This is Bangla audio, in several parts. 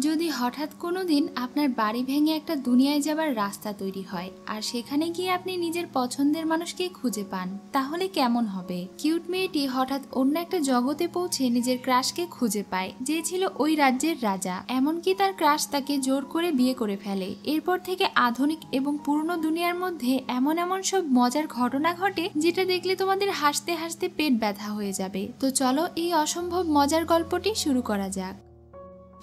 যদি হঠাৎ কোনো দিন আপনার বাড়ি ভেঙে একটা দুনিয়ায় যাবার রাস্তা তৈরি হয় আর সেখানে গিয়ে আপনি নিজের পছন্দের মানুষকে খুঁজে পান, তাহলে কেমন হবে? কিউট মেয়েটি হঠাৎ অন্য একটা জগতে পৌঁছে নিজের ক্রাশকে খুঁজে পায়, যে ছিল ওই রাজ্যের রাজা। এমনকি তার ক্রাশ তাকে জোর করে বিয়ে করে ফেলে। এরপর থেকে আধুনিক এবং পুরনো দুনিয়ার মধ্যে এমন এমন সব মজার ঘটনা ঘটে যেটা দেখলে তোমাদের হাসতে হাসতে পেট ব্যথা হয়ে যাবে। তো চলো এই অসম্ভব মজার গল্পটি শুরু করা যাক।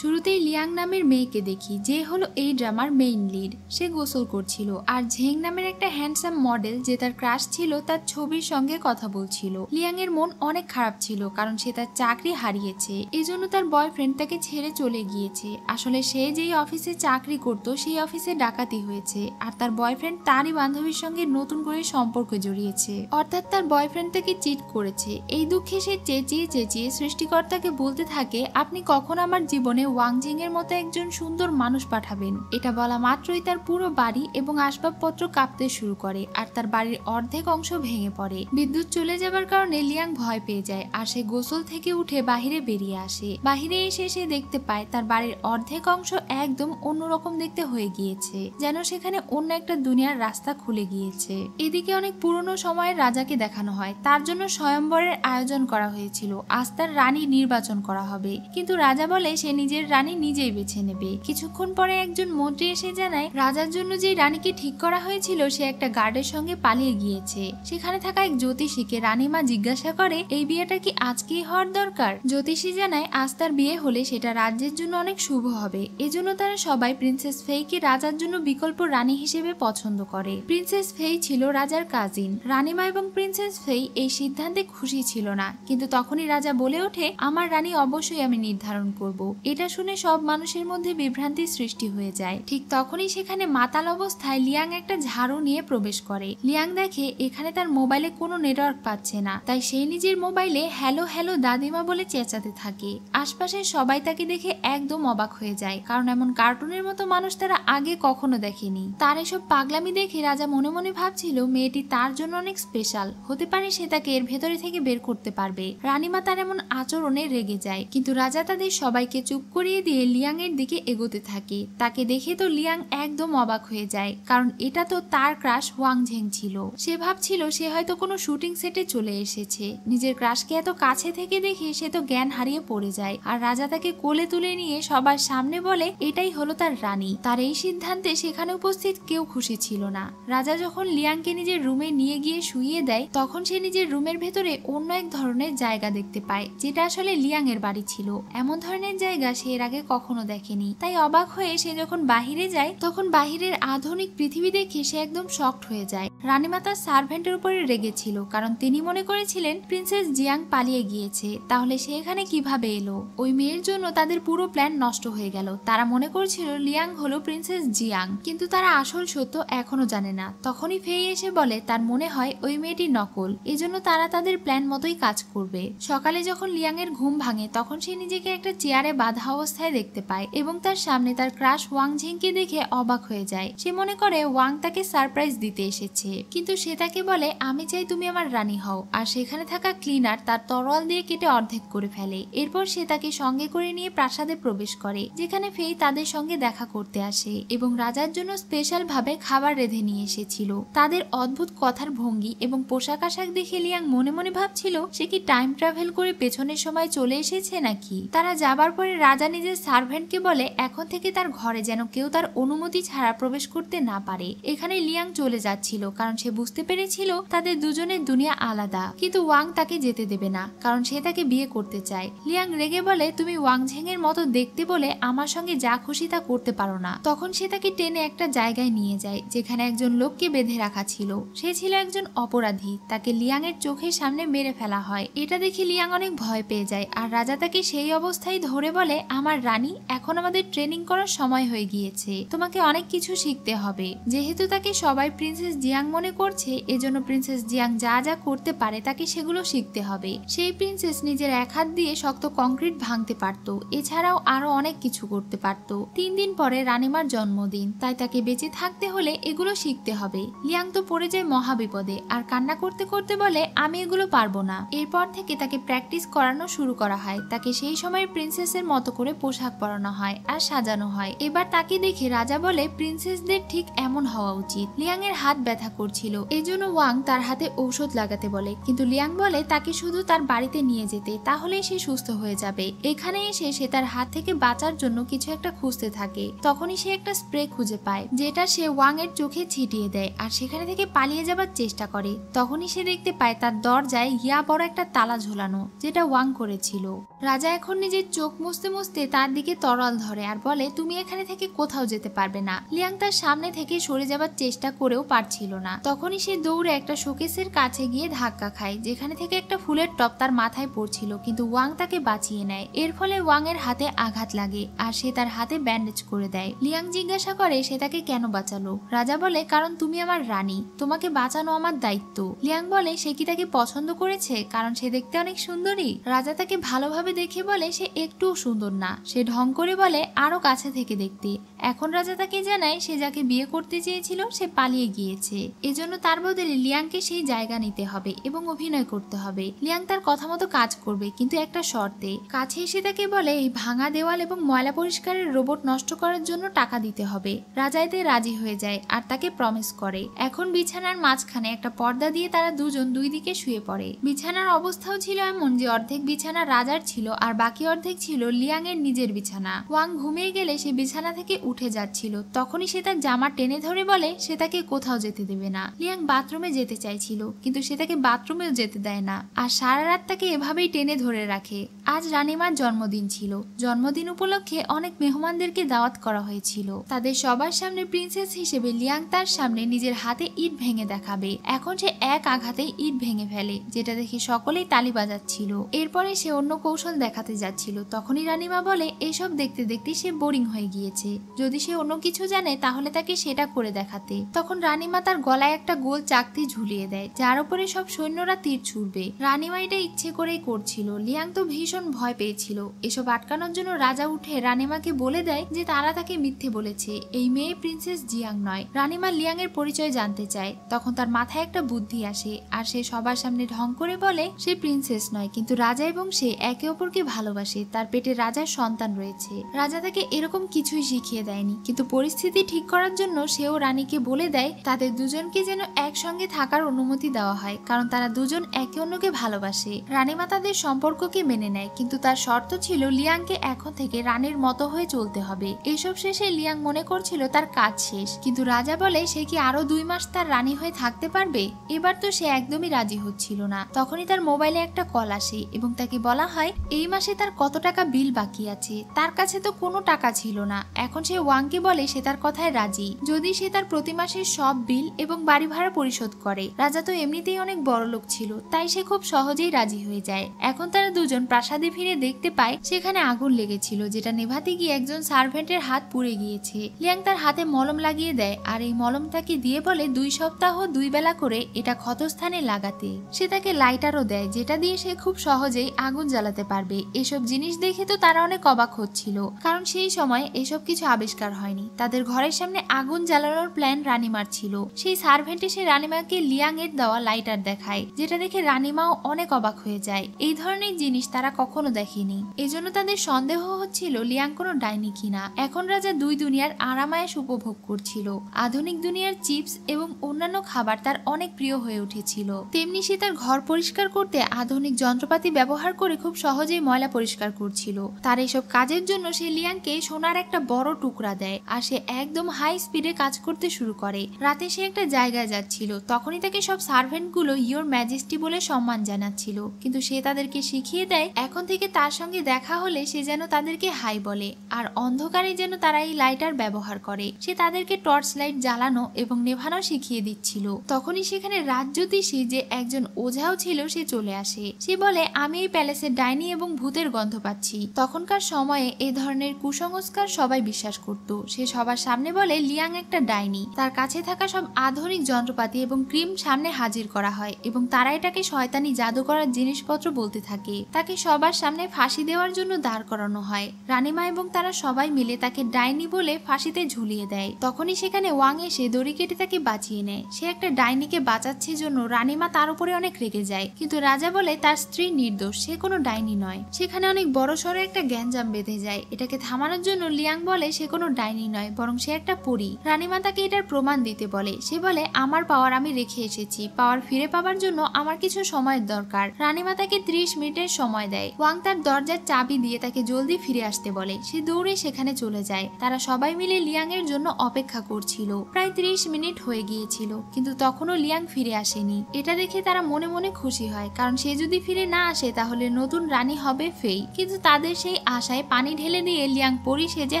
শুরুতেই লিয়াং নামের মেয়েকে দেখি, যে হলো এই ড্রামার মেইন লিড। সে গোসল করছিল আর ঝেং নামের একটা হ্যান্ডসাম মডেল, যে তার ক্রাশ ছিল, তার ছবির সঙ্গে কথা বলছিল। লিয়াং এর মন অনেক খারাপ ছিল, কারণ সে তার চাকরি হারিয়েছে। এজন্য তার বয়ফ্রেন্ড তাকে ছেড়ে চলে গিয়েছে। আসলে সে যেই অফিসে চাকরি করত সেই অফিসে ডাকাতি হয়েছে, আর তার বয়ফ্রেন্ড তারই বান্ধবীর সঙ্গে নতুন করে সম্পর্ক জড়িয়েছে। অর্থাৎ তার বয়ফ্রেন্ড তাকে চিট করেছে। এই দুঃখে সে চেঁচিয়ে চেঁচিয়ে সৃষ্টিকর্তাকে বলতে থাকে, আপনি কখন আমার জীবনে ওয়াংজিং এর মতো একজন সুন্দর মানুষ পাঠাবেন। এটা বলা মাত্রই তার পুরো বাড়ি এবং আসবাবপত্র কাঁপতে শুরু করে, আর তার বাড়ির অর্ধেক অংশ ভেঙে পড়ে। বিদ্যুৎ চলে যাবার কারণে লিয়াং ভয় পেয়ে যায়, আর সে গোসল থেকে উঠে বাহিরে বেরিয়ে আসে। বাহিরে এসে সে দেখতে পায় তার বাড়ির অর্ধেক অংশ একদম অন্যরকম দেখতে হয়ে গিয়েছে, যেন সেখানে অন্য একটা দুনিয়ার রাস্তা খুলে গিয়েছে। এদিকে অনেক পুরনো সময়ের রাজাকে দেখানো হয়। তার জন্য স্বয়ম্বরের আয়োজন করা হয়েছিল, আজ তার রানী নির্বাচন করা হবে। কিন্তু রাজা বলে সে নিজের রানী নিজেই বেছে নেবে। কিছুক্ষণ পরে একজন মন্ত্রী এসে জানায়, রাজার জন্য যে রানীকে ঠিক করা হয়েছিল সে একটা গার্ডের সঙ্গে পালিয়ে গিয়েছে। সেখানে থাকা এক জ্যোতিষীকে রানীমা জিজ্ঞাসা করে, এই বিয়েটা কি আজকেই হওয়ার দরকার? জ্যোতিষী জানায়, আজ তার বিয়ে হলে সেটা রাজ্যের জন্য অনেক শুভ হবে। এজন্য তারা সবাই প্রিন্সেস ফেইকে রাজার জন্য বিকল্প রানী হিসেবে পছন্দ করে। প্রিন্সেস ফেই ছিল রাজার কাজিন। রানীমা এবং প্রিন্সেস ফেই এই সিদ্ধান্তে খুশি ছিল না, কিন্তু তখনই রাজা বলে ওঠে, আমার রানী অবশ্যই আমি নির্ধারণ করব। এটা শুনে সব মানুষের মধ্যে বিভ্রান্তির সৃষ্টি হয়ে যায়। ঠিক তখনই সেখানে মাতাল অবস্থায় লিয়াং একটা ঝাড়ু নিয়ে প্রবেশ করে। লিয়াং দেখে এখানে তার মোবাইলে কোনো নেটওয়ার্ক পাচ্ছে না, তাই সে নিজের মোবাইলে হ্যালো হ্যালো দাদিমা বলে চেঁচাতে থাকে। আশপাশের সবাই তাকে দেখে একদম অবাক হয়ে যায়, কারণ এমন কার্টুনের মতো মানুষ তারা আগে কখনো দেখেনি। তার এসব পাগলামি দেখে রাজা মনে মনে ভাবছিল, মেয়েটি তার জন্য অনেক স্পেশাল, হতে পারে সে তাকে এর ভেতরে থেকে বের করতে পারবে। রানীমা তার এমন আচরণে রেগে যায়, কিন্তু রাজা তাদের সবাইকে চুপ করিয়ে দিয়ে লিয়াং এর দিকে এগোতে থাকে। তাকে দেখে তো লিয়াং একদম অবাক হয়ে যায়, কারণ এটা তো তার ক্রাশ ওয়াংঝেং ছিল। সে ভাবছিল সে হয়তো কোনো শুটিং সেটে চলে এসেছে। নিজের ক্রাশকে এত কাছে থেকে দেখে সে তো জ্ঞান হারিয়ে পড়ে যায়, আর রাজা তাকে কোলে তুলে নিয়ে সবার সামনে বলে এটাই হলো তার রানী। তার এই সিদ্ধান্তে সেখানে উপস্থিত কেউ খুশি ছিল না। রাজা যখন লিয়াংকে নিজের রুমে নিয়ে গিয়ে শুইয়ে দেয়, তখন সে নিজের রুমের ভেতরে অন্য এক ধরনের জায়গা দেখতে পায়, যেটা আসলে লিয়াং এর বাড়ি ছিল। এমন ধরনের জায়গা সে এর আগে কখনো দেখেনি। তাই অবাক হয়ে সে যখন বাহিরে যায়, তখন বাহিরের আধুনিক পৃথিবী দেখে সে একদম শকড হয়ে যায়। রানীমা তার সার্ভেন্টের উপরে রেগেছিল, কারণ তিনি মনে করেছিলেন প্রিন্সেস জিয়াং পালিয়ে গিয়েছে, তাহলে সে এখানে কিভাবে এলো। ওই মেয়ের জন্য তাদের পুরো প্ল্যান নষ্ট হয়ে গেল। তারা মনে করছিল লিয়াং হলো প্রিন্সেস জিয়াং, কিন্তু তারা আসল সত্য এখনো জানে না। তখনই ফেই এসে বলে তার মনে হয় ওই মেয়েটি নকল, এজন্য তারা তাদের প্ল্যান মতোই কাজ করবে। সকালে যখন লিয়াং এর ঘুম ভাঙে, তখন সে নিজেকে একটা চেয়ারে বাঁধা অবস্থায় দেখতে পায় এবং তার সামনে তার ক্রাশ ওয়াংঝেংকে দেখে অবাক হয়ে যায়। সে মনে করে ওয়াং তাকে সারপ্রাইজ দিতে এসেছে, কিন্তু সে তাকে বলে আমি চাই তুমি আমার রানী হও। আর সেখানে থাকা ক্লিনার তার তরোয়াল দিয়ে কেটে অর্ধেক করে ফেলে। এরপর সে তাকে সঙ্গে করে নিয়ে প্রাসাদে প্রবেশ করে, যেখানে ফেই তাদের সঙ্গে দেখা করতে আসে এবং রাজার জন্য স্পেশাল ভাবে খাবার রেঁধে নিয়ে এসেছিল। তাদের অদ্ভুত কথার ভঙ্গি এবং পোশাক আশাক দেখে লিয়াং মনে মনে ভাবছিল সে কি টাইম ট্রাভেল করে পেছনের সময় চলে এসেছে নাকি। তারা যাবার পরে রাজা নিজের সার্ভেন্টকে বলে এখন থেকে তার ঘরে যেন কেউ তার অনুমতি ছাড়া প্রবেশ করতে না পারে। এখানে লিয়াং চলে যাচ্ছিল, কারণ সে বুঝতে পেরেছিল তাদের দুজনের দুনিয়া আলাদা। কিন্তু ওয়াং তাকে যেতে দেবে না, কারণ সে তাকে বিয়ে করতে চায়। লিয়াং রেগে বলে তুমি ওয়াংঝেং এর মতো দেখতে বলে আমার সঙ্গে যা খুশি তা করতে পারো না। তখন সে তাকে টেনে একটা জায়গায় নিয়ে যায়, যেখানে একজন লোককে বেঁধে রাখা ছিল। সে ছিল একজন অপরাধী। তাকে লিয়াং এর চোখের সামনে মেরে ফেলা হয়। এটা দেখে লিয়াং অনেক ভয় পেয়ে যায়, আর রাজা তাকে সেই অবস্থায় ধরে বলে আমার রানী, এখন আমাদের ট্রেনিং করার সময় হয়ে গিয়েছে, তোমাকে অনেক কিছু শিখতে হবে। যেহেতু তাকে সবাই প্রিন্সেস জিয়াং মনে করছে, এজন্য প্রিন্সেস জিয়াং যা যা করতে পারে তাকে সেগুলো শিখতে হবে। সেই প্রিন্সেস নিজের এক হাত দিয়ে শক্ত কংক্রিট ভাঙতে পারত, এছাড়াও আরো অনেক কিছু করতে পারত। 3 দিন পরে রানীমার জন্মদিন, তাই তাকে বেঁচে থাকতে হলে এগুলো শিখতে হবে। লিয়াং তো পড়ে যায় মহাবিপদে, আর কান্না করতে করতে বলে আমি এগুলো পারবো না। এরপর থেকে তাকে প্র্যাকটিস করানো শুরু করা হয়। তাকে সেই সময় প্রিন্সেসের মতো মতো করে পোশাক পরানো হয় আর সাজানো হয়। এবার তাকে দেখে রাজা বলে প্রিন্সেসদের ঠিক এমন হওয়া উচিত। লিয়াং এর হাত ব্যথা করছিল, এজন্য ওয়াং তার হাতে ঔষধ লাগাতে বলে, কিন্তু লিয়াং বলে তাকে শুধু তার বাড়িতে নিয়ে যেতে, তাহলেই সে সুস্থ হয়ে যাবে। এখানে এসে সে তার হাত থেকে বাঁচার জন্য কিছু একটা খুঁজতে থাকে। তখনই সে একটা স্প্রে খুঁজে পায়, যেটা সে ওয়াং এর চোখে ছিটিয়ে দেয় আর সেখানে থেকে পালিয়ে যাবার চেষ্টা করে। তখনই সে দেখতে পায় তার দরজায় ইয়া বড় একটা তালা ঝোলানো, যেটা ওয়াং করেছিল। রাজা এখন নিজের চোখ মুছতে মুছতে তার দিকে তরল ধরে আর বলে তুমি এখানে থেকে কোথাও যেতে পারবে না। লিয়াং তার সামনে থেকে সরে যাবার চেষ্টা করেও পারছিল না। তখনই সে দৌড়ে একটা শোকেসের কাছে গিয়ে ধাক্কা খায়, যেখানে থেকে একটা ফুলের টপ তার মাথায় পড়ছিল, কিন্তু ওয়াং তাকে বাঁচিয়ে নেয়। এর ফলে ওয়াং এর হাতে আঘাত লাগে আর সে তার হাতে ব্যান্ডেজ করে দেয়। লিয়াং জিজ্ঞাসা করে সে তাকে কেন বাঁচালো। রাজা বলে কারণ তুমি আমার রানী, তোমাকে বাঁচানো আমার দায়িত্ব। লিয়াং বলে সে কি তাকে পছন্দ করেছে কারণ সে দেখতে অনেক সুন্দরী। রাজা তাকে ভালোভাবে দেখে বলে সে একটুও সুন্দর না। সে ঢং করে বলে আরো কাছে থেকে দেখতে। এখন রাজা তাকে জানায় সে যাকে বিয়ে করতে চেয়েছিল সে পালিয়ে গিয়েছে, এজন্য তার বদলে লিয়াংকে সেই জায়গা নিতে হবে এবং অভিনয় করতে হবে। লিয়াং তার কথা মতো কাজ করবে, কিন্তু একটা শর্তে। কাছে এসে তাকে বলে এই ভাঙা দেওয়াল এবং ময়লা পরিষ্কারের রোবট নষ্ট করার জন্য টাকা দিতে হবে। রাজা এতে রাজি হয়ে যায় আর তাকে প্রমিস করে। এখন বিছানার মাঝখানে একটা পর্দা দিয়ে তারা দুজন দুই দিকে শুয়ে পড়ে। বিছানার অবস্থাও ছিল এমন যে অর্ধেক বিছানা রাজার ছিল আর বাকি অর্ধেক ছিল লিয়াং এর নিজের বিছানা। ওয়াং ঘুমিয়ে গেলে সে বিছানা থেকে উঠে যাচ্ছিল, তখনই সে তার জামা টেনে ধরে বলে সে তাকে কোথাও যেতে দেবে না। লিয়াং বাথরুমে যেতে চাইছিল, কিন্তু সে তাকে বাথরুমেও যেতে দেয় না আর সারা রাত তাকে এভাবেই টেনে ধরে রাখে। আজ রানীমার জন্মদিন ছিল। জন্মদিন উপলক্ষে অনেক মেহমানদেরকে দাওয়াত করা হয়েছিল। তাদের সবার সামনে প্রিন্সেস হিসেবে লিয়াং তার সামনে নিজের হাতে ইট ভেঙে দেখাবে। এখন সে এক আঘাতে ইট ভেঙে ফেলে, যেটা দেখে সকলেই তালি বাজাচ্ছিল। এরপরে সে অন্য কৌশল দেখাতে যাচ্ছিল। তখনই রানীমা বলে এসব দেখতে দেখতে সে বোরিং হয়ে গিয়েছে, যদি সে অন্য কিছু জানে তাহলে তাকে সেটা করে দেখাতে। তখন রানীমা তার গলায় একটা গোল চাকতি ঝুলিয়ে দেয়, যার উপরে সব সৈন্যরা তীর ছুড়বে। রানীমা এটা ইচ্ছে করেই করছিল। লিয়াং তো ভীষণ ভয় পেয়েছিল। এসব আটকানোর জন্য রাজা উঠে রানীমাকে বলে দেয় যে তারা তাকে মিথ্যে বলেছে, এই মেয়ে প্রিন্সেস জিয়াং নয়। রানীমা লিয়াং এর পরিচয় জানতে চায়। তখন তার মাথায় একটা বুদ্ধি আসে আর সে সবার সামনে ঢং করে বলে সে প্রিন্সেস নয়, কিন্তু রাজা এবং সে একে অপরকে ভালোবাসে। তার পেটে রাজার সন্তান রয়েছে। রাজা তাকে এরকম কিছুই শিখিয়ে দেয়নি, কিন্তু পরিস্থিতি ঠিক করার জন্য সেও রানীকে বলে দেয় তাদের দুজনকে যেন একসঙ্গে থাকার অনুমতি দেওয়া হয়, কারণ তারা দুজন একে অন্যকে ভালোবাসে। রানীমা তাদের সম্পর্ককে মেনে নেয়, কিন্তু তার শর্ত ছিল লিয়াংকে এখন থেকে রানীর মতো হয়ে চলতে হবে। এসব শেষে লিয়াং মনে করছিল তার কাজ শেষ, কিন্তু রাজা বলে সে কি আরো 2 মাস তার রানী হয়ে থাকতে পারবে। এবার তো সে একদমই রাজি হচ্ছিল না। তখনই তার মোবাইলে একটা কল আসে এবং তাকে বলা হয় এই মাসে তার কত টাকা বিল বাকি আছে। তার কাছে তো কোনো টাকা ছিল না। এখন সে ওয়াংকে বলে সে তার কথায় রাজি, যদি সে তার প্রতি মাসের সব বিল এবং বাড়ি ভাড়া পরিশোধ করে। রাজা তো এমনিতেই অনেক বড় লোক ছিল, তাই সে খুব সহজেই রাজি হয়ে যায়। এখন তারা দুজন প্রাসাদে ফিরে দেখতে পায় সেখানে আগুন লেগেছিল, যেটা নেভাতে গিয়ে একজন সার্ভেন্টের হাত পুড়ে গিয়েছে। লিয়াং তার হাতে মলম লাগিয়ে দেয় আর এই মলম তাকে দিয়ে বলে 2 সপ্তাহ 2 বেলা করে এটা ক্ষতস্থানে লাগাতে। সে তাকে লাইটারও দেয়, যেটা দিয়ে সে খুব সহজেই আগুন জ্বালাতে পারবে। এসব জিনিস দেখে তো তারা অনেক অবাক হচ্ছিল, কারণ সেই সময় এসব কিছু আবিষ্কার হয়নি। তাদের ঘরের সামনে আগুন জ্বালানোর প্ল্যান রানীমার ছিল। সেই সার্ভেন্ট এসে রানীমাকে লিয়াং এর দেওয়া লাইটার দেখায়, যেটা দেখে রানীমাও অনেক অবাক হয়ে যায়। এই ধরনের জিনিস তারা কখনো দেখেনি, এজন্য তাদের সন্দেহ হচ্ছিল লিয়াং কোনো ডাইনি কিনা। এখন রাজা 2 দুনিয়ার আরামায়েশ উপভোগ করছিল। আধুনিক দুনিয়ার চিপস এবং অন্যান্য খাবার তার অনেক প্রিয় হয়ে উঠেছিল। তেমনি সে তার ঘর পরিষ্কার করতে আধুনিক যন্ত্রপাতি ব্যবহার করে খুব সহজেই ময়লা পরিষ্কার করছিল। তার এইসব কাজের জন্য সে লিয়াংকে সোনার একটা বড় টুকরা দেয় আর সে একদম হাই স্পিডে কাজ করতে শুরু করে। রাতে সে একটা জায়গায় যাচ্ছিল, তখনই তাকে সব সার্ভেন্ট গুলো ইয়োর ম্যাজেস্টি বলে সম্মান জানাচ্ছিল, কিন্তু সে তাদেরকে শিখিয়ে দেয় এখন থেকে তার সঙ্গে দেখা হলে সে যেন তাদেরকে হাই বলে আর অন্ধকারে যেন তারা এই লাইটার ব্যবহার করে। সে তাদেরকে টর্চ লাইট জ্বালানো এবং নেভানো শিখিয়ে দিচ্ছিল। তখনই সেখানে রাজজ্যোতিষী যে একজন ওঝাও ছিল সে চলে আসে। সে বলে আমি এই প্যালেসের ডাইনি এবং ভূতের গন্ধ পাচ্ছি। তখনকার সময়ে এই ধরনের কুসংস্কার সবাই বিশ্বাস করত। সে সবার সামনে বলে লিয়াং একটা ডাইনি। তার কাছে থাকা সব আধুনিক যন্ত্রপাতি এবং ক্রিম সামনে হাজির করা হয় এবং তারা এটাকে শয়তানি জাদু করার জিনিসপত্র বলতে থাকে। তাকে সবার সামনে ফাঁসি দেওয়ার জন্য দাঁড় করানো হয়। রানীমা এবং তারা সবাই মিলে তাকে ডাইনি বলে ফাঁসিতে ঝুলিয়ে দেয়। তখনই সেখানে ওয়াং এসে দড়ি কেটে তাকে বাঁচিয়ে নেয়। সে একটা ডাইনিকে বাঁচাচ্ছে জন্য রানীমা তার উপরে অনেক রেগে যায়, কিন্তু রাজা বলে তার স্ত্রী নির্দোষ, সে কোনো ডাইনি নয়। সেখানে অনেক বড় সড়ো একটা একটা গ্যাঞ্জাম বেঁধে যায়। এটাকে থামানোর জন্য লিয়াং বলে সে কোনো ডাইনি নয়, বরং সে একটা পরী। রানীমা তাকে এটার প্রমাণ দিতে বলে। সে বলে আমার পাওয়ার আমি রেখে এসেছি, পাওয়ার ফিরে পাওয়ার জন্য আমার কিছু সময়ের দরকার। রানীমা তাকে 30 মিনিটের সময় দেয়। ওয়াং তার দরজার চাবি দিয়ে তাকে জলদি ফিরে আসতে বলে। সে দৌড়ে সেখানে চলে যায়। তারা সবাই মিলে লিয়াং এর জন্য অপেক্ষা করছিল। প্রায় 30 মিনিট হয়ে গিয়েছিল, কিন্তু তখনও লিয়াং ফিরে আসেনি। এটা দেখে তারা মনে মনে খুশি হয়, কারণ সে যদি ফিরে না আসে তাহলে নতুন রানী হবে ফেই। কিন্তু তাদের সেই আশায় পানি ঢেলে দিয়ে লিয়াং পরি সেজে